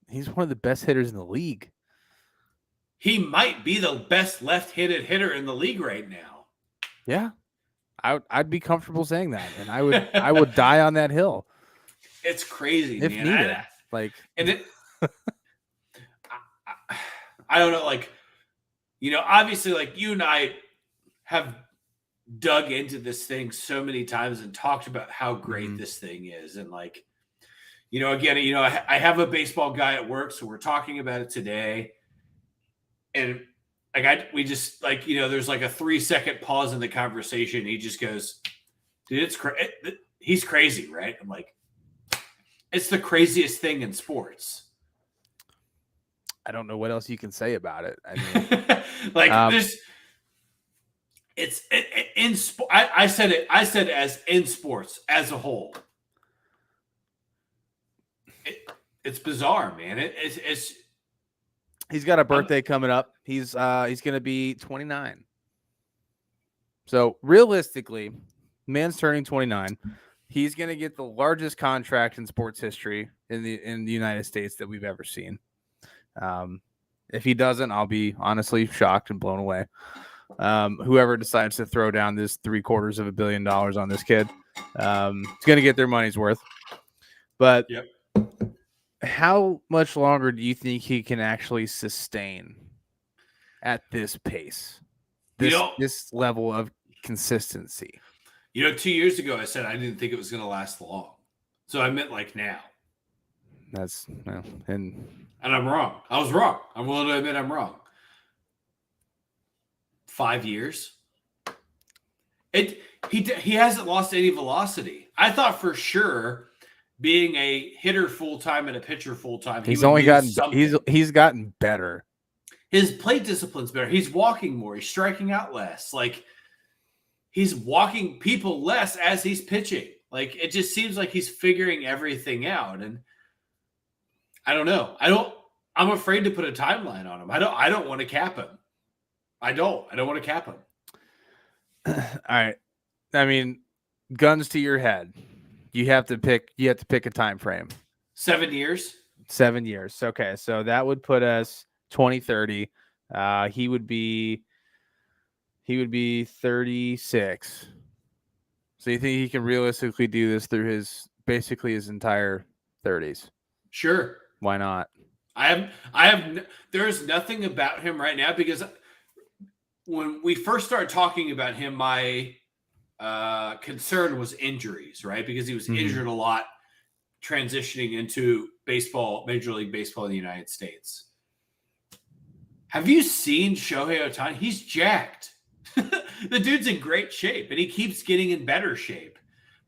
He's one of the best hitters in the league. He might be the best left-handed hitter in the league right now. Yeah. I'd be comfortable saying that, and I would die on that hill. It's crazy, if man. Needed. I don't know, like, obviously, like you and I have dug into this thing so many times and talked about how great this thing is. And like, again, I have a baseball guy at work, so we're talking about it today. And we just like, there's like a 3-second pause in the conversation. He just goes, dude, he's crazy, right? I'm like, it's the craziest thing in sports. I don't know what else you can say about it. I mean, like this, it's in sport. I said it as in sports as a whole. It's bizarre, man. It's. He's got a birthday coming up. He's going to be 29. So realistically, man's turning 29. He's going to get the largest contract in sports history in the United States that we've ever seen. If he doesn't, I'll be honestly shocked and blown away. Whoever decides to throw down this $750 million on this kid, is going to get their money's worth. But yep. How much longer do you think he can actually sustain at this pace, this level of consistency? 2 years ago, I said I didn't think it was going to last long. So I meant like now. And I'm wrong. I was wrong. I'm willing to admit I'm wrong. 5 years. He hasn't lost any velocity. I thought for sure being a hitter full-time and a pitcher full-time, he's gotten better. His plate discipline's better. He's walking more. He's striking out less. Like, he's walking people less as he's pitching. Like, it just seems like he's figuring everything out. And I don't know. I'm afraid to put a timeline on him. I don't want to cap him. I don't want to cap him. All right. I mean, guns to your head. You have to pick a time frame. 7 years. 7 years. Okay, so that would put us 2030. He would be 36. So you think he can realistically do this through his entire 30s? Sure. Why not? There's nothing about him right now, because when we first started talking about him, my concern was injuries, right? Because he was injured a lot transitioning into baseball, Major League Baseball in the United States. Have you seen Shohei Ohtani? He's jacked. The dude's in great shape, and he keeps getting in better shape.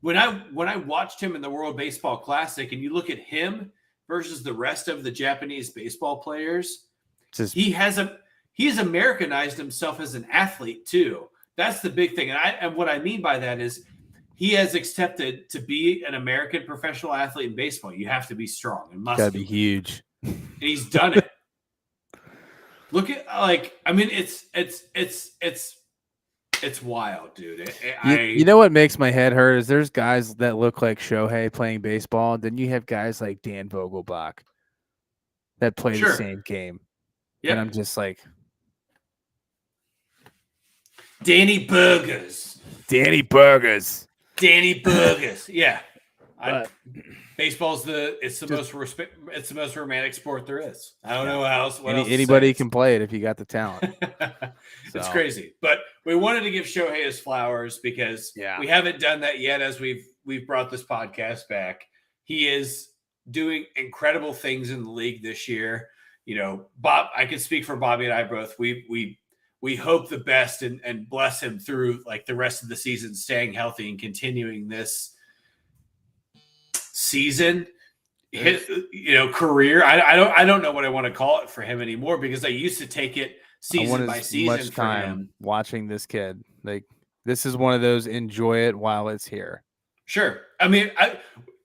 When I watched him in the World Baseball Classic, and you look at him versus the rest of the Japanese baseball players, he's Americanized himself as an athlete too. That's the big thing. And what I mean by that is he has accepted to be an American professional athlete in baseball. You have to be strong and muscular. Gotta be huge. And he's done it. Look at, like, I mean, it's wild, dude. You know what makes my head hurt is there's guys that look like Shohei playing baseball. Then you have guys like Dan Vogelbach that play the same game. Yep. And I'm just like, Danny Burgers. Yeah. Baseball's the most romantic sport there is. I don't know how else. Anybody can play it if you got the talent. It's crazy. But we wanted to give Shohei his flowers because we haven't done that yet as we've brought this podcast back. He is doing incredible things in the league this year. You know, Bob, I can speak for Bobby and I both. We hope the best and bless him through like the rest of the season, staying healthy and continuing this season, career. I don't know what I want to call it for him anymore, because I used to take it season by season. Much time watching this kid. Like, this is one of those enjoy it while it's here. Sure. I mean,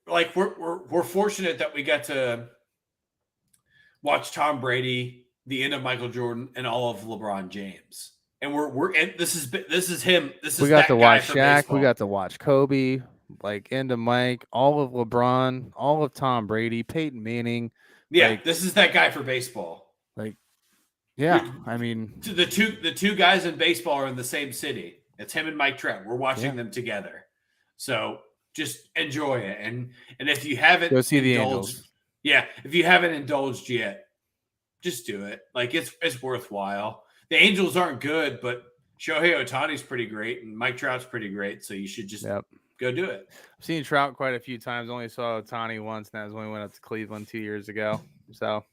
we're fortunate that we got to watch Tom Brady, the end of Michael Jordan, and all of LeBron James. And this is him. We got to watch Shaq. We got to watch Kobe, like into Mike, all of LeBron, all of Tom Brady, Peyton Manning. Yeah, this is that guy for baseball. Like, yeah, I mean, the two guys in baseball are in the same city. It's him and Mike Trout. We're watching them together. So just enjoy it. And if you haven't, go see the Angels. Yeah, if you haven't indulged yet, just do it. Like, it's worthwhile. The Angels aren't good, but Shohei Ohtani's pretty great, and Mike Trout's pretty great. So you should just go do it. I've seen Trout quite a few times. Only saw Ohtani once, and that was when we went up to Cleveland 2 years ago. So,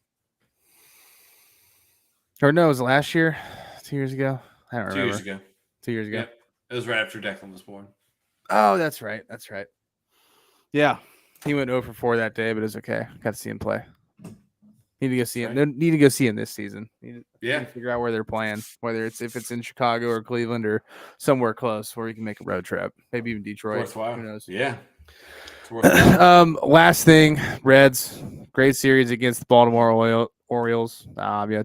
or no, it was last year, 2 years ago. I don't remember. 2 years ago. Yep. It was right after Declan was born. Oh, that's right. Yeah, he went 0 for 4 that day, but it was okay. Got to see him play. Need to go see him. Need to go see him this season. Need to figure out where they're playing, whether if it's in Chicago or Cleveland or somewhere close where you can make a road trip. Maybe even Detroit. Worthwhile. Who knows? Yeah. Last thing, Reds, great series against the Baltimore Orioles.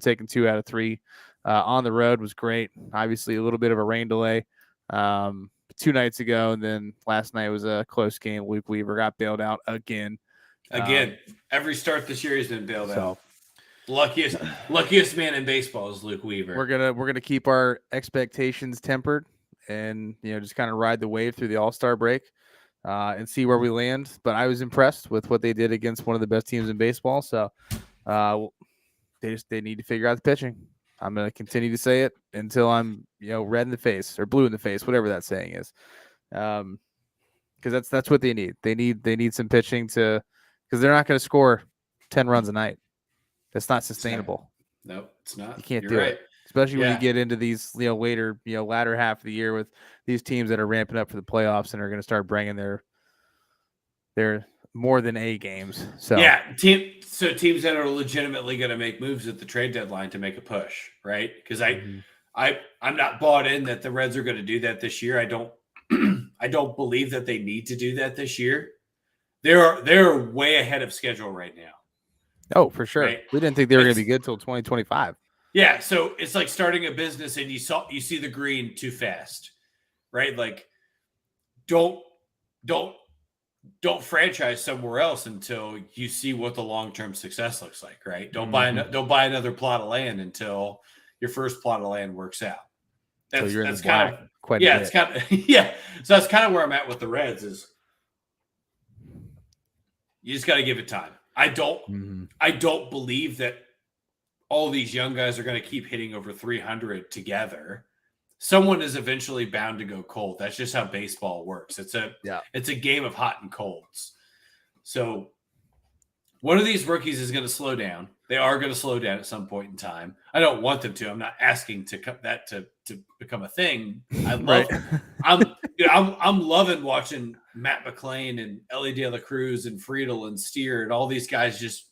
Taking 2 out of 3 on the road was great. Obviously, a little bit of a rain delay 2 nights ago, and then last night was a close game. Luke Weaver got bailed out again. Every start this year has been bailed out. Luckiest man in baseball is Luke Weaver. We're gonna keep our expectations tempered and just kind of ride the wave through the All-Star break and see where we land. But I was impressed with what they did against one of the best teams in baseball. So they need to figure out the pitching. I'm gonna continue to say it until I'm red in the face or blue in the face, whatever that saying is. Because that's what they need. They need some pitching because they're not going to score 10 runs a night. That's not sustainable. No, it's not. You can't do it, especially when you get into these latter half of the year with these teams that are ramping up for the playoffs and are going to start bringing their more than A games. So yeah, teams that are legitimately going to make moves at the trade deadline to make a push, right? Because I'm not bought in that the Reds are going to do that this year. I don't I don't believe that they need to do that this year. They're way ahead of schedule right now. Oh, for sure. Right? We didn't think they were going to be good till 2025. Yeah, so it's like starting a business and you see the green too fast, right? Like don't franchise somewhere else until you see what the long-term success looks like, right? Don't buy another plot of land until your first plot of land works out. That's kind of quite a bit. It's kind of yeah. So that's kind of where I'm at with the Reds is you just got to give it time. I don't believe that all these young guys are going to keep hitting over 300 together. Someone is eventually bound to go cold. That's just how baseball works. It's a game of hot and colds. So one of these rookies is going to slow down. They are going to slow down at some point in time. I don't want them to. I'm not asking that to become a thing. I love. I'm loving watching Matt McClain and Ellie De La Cruz and Friedel and Steer and all these guys just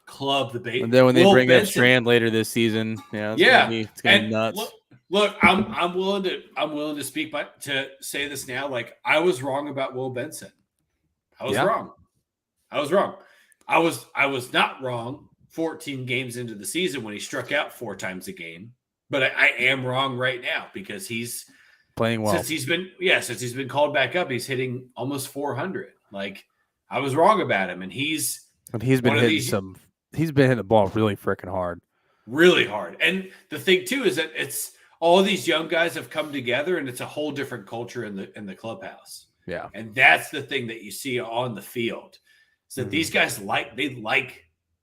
club the bait. And then when they bring up Strand later this season, it's gonna be nuts. Look, I'm willing to speak to say this now. Like I was wrong about Will Benson. I was wrong. I was not wrong 14 games into the season when he struck out 4 times a game. But I am wrong right now because he's playing well. Since he's been called back up, he's hitting almost 400. Like I was wrong about him, and he's been hitting the ball really freaking hard. Really hard. And the thing too is that it's all these young guys have come together and it's a whole different culture in the clubhouse. Yeah. And that's the thing that you see on the field. Is that these guys like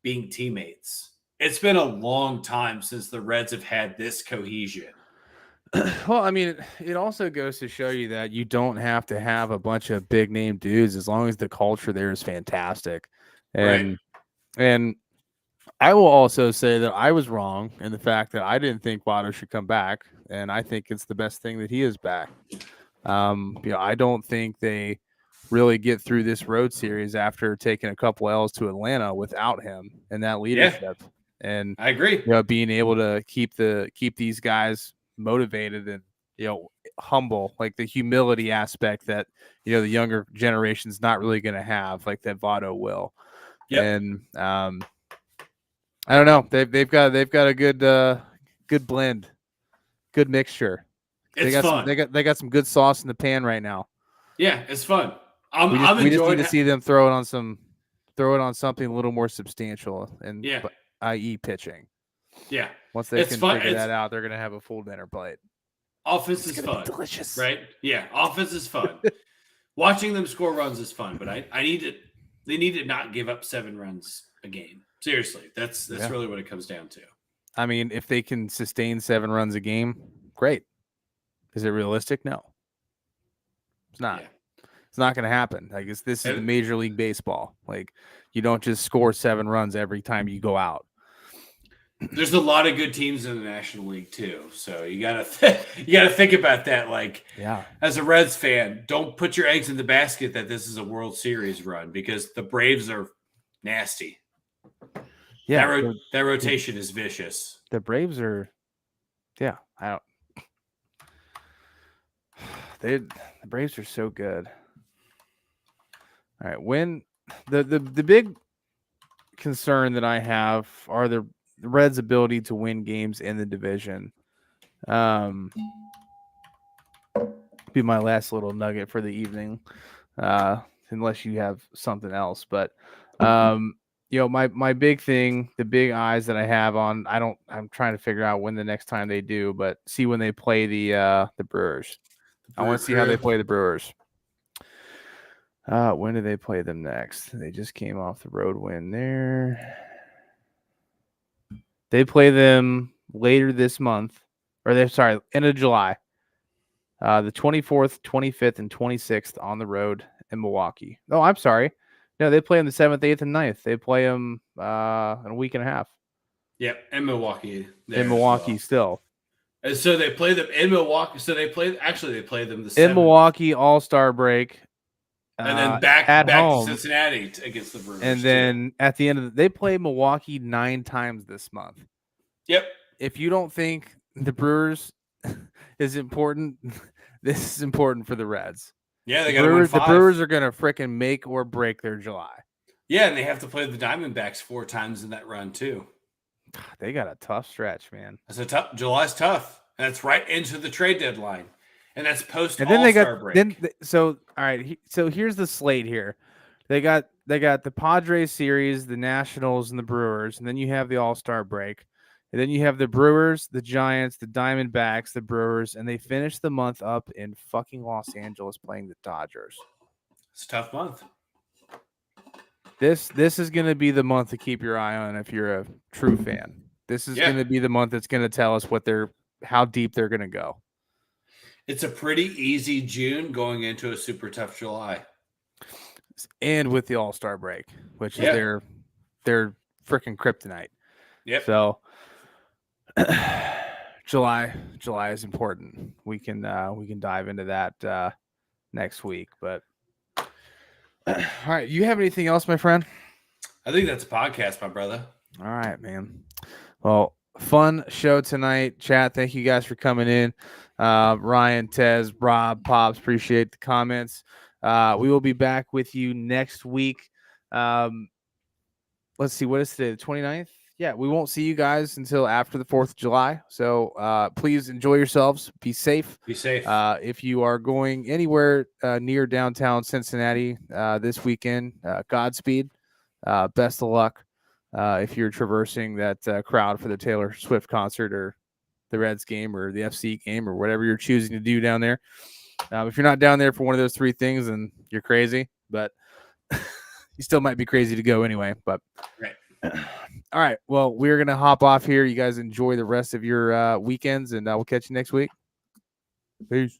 being teammates. It's been a long time since the Reds have had this cohesion. Well, I mean, it also goes to show you that you don't have to have a bunch of big name dudes as long as the culture there is fantastic. And I will also say that I was wrong in the fact that I didn't think Votto should come back, and I think it's the best thing that he is back. I don't think they really get through this road series after taking a couple L's to Atlanta without him and that leadership. Yeah. And I agree. Being able to keep these guys motivated and humble, like the humility aspect that the younger generation's not really going to have, like that Votto will. Yep. And I don't know. They've got a good blend, good mixture. It's fun. They got some good sauce in the pan right now. Yeah, it's fun. We just need to see them throw it on something a little more substantial, and i.e. pitching. Yeah. Once they can figure that out, they're gonna have a full dinner plate. Offense is fun. Delicious, right? Yeah, offense is fun. Watching them score runs is fun, but they need to not give up 7 runs a game. Seriously, that's really what it comes down to. I mean, if they can sustain 7 runs a game, great. Is it realistic? No, it's not. Yeah. It's not going to happen. Like this is the Major League Baseball. Like you don't just score 7 runs every time you go out. There's a lot of good teams in the National League too, so you gotta think about that. Like, as a Reds fan, don't put your eggs in the basket that this is a World Series run because the Braves are nasty. Yeah, that rotation is vicious. The Braves are, the Braves are so good. All right, when the big concern that I have are the Reds' ability to win games in the division. Be my last little nugget for the evening, unless you have something else. But my big thing, the big eyes that I have on, I'm trying to figure out when the next time they do, but see when they play the Brewers. I want to see how they play the Brewers. When do they play them next? They just came off the road win there. They play them later this month, end of July. The 24th, 25th, and 26th on the road in Milwaukee. Oh, I'm sorry. No, they play them the 7th, 8th, and 9th. They play them in a week and a half. Yep, in Milwaukee. In Milwaukee still. And so they play them in Milwaukee. So they play them the 7th. In Milwaukee, All-Star break. And then back at to home, Cincinnati against the Brewers. and then at the end they play Milwaukee 9 times this month. Yep. If you don't think the Brewers is important, this is important for the Reds. Yeah, they got to win 5. The Brewers are going to freaking make or break their July. Yeah, and they have to play the Diamondbacks 4 times in that run too. They got a tough stretch, man. July's tough, and that's right into the trade deadline, and that's post and then All-Star break. All right. So here's the slate here. They got the Padres series, the Nationals, and the Brewers, and then you have the All-Star break, and then you have the Brewers, the Giants, the Diamondbacks, the Brewers, and they finish the month up in fucking Los Angeles playing the Dodgers. It's a tough month. This is going to be the month to keep your eye on if you're a true fan. This is going to be the month that's going to tell us how deep they're going to go. It's a pretty easy June going into a super tough July. And with the All-Star break, which is their freaking kryptonite. Yep. So July is important. We can dive into that next week, but all right, you have anything else, my friend? I think that's a podcast, my brother. All right, man. Well, fun show tonight. Chat, thank you guys for coming in. Ryan, Tez, Rob, Pops, appreciate the comments. We will be back with you next week. Let's see, what is today, the 29th? Yeah, we won't see you guys until after the 4th of July. So please enjoy yourselves. Be safe. Be safe. If you are going anywhere near downtown Cincinnati this weekend, Godspeed. Best of luck if you're traversing that crowd for the Taylor Swift concert or the Reds game or the FC game or whatever you're choosing to do down there. If you're not down there for one of those 3 things, then you're crazy. But you still might be crazy to go anyway. But right. All right. Well, we're going to hop off here. You guys enjoy the rest of your weekends, and we'll catch you next week. Peace.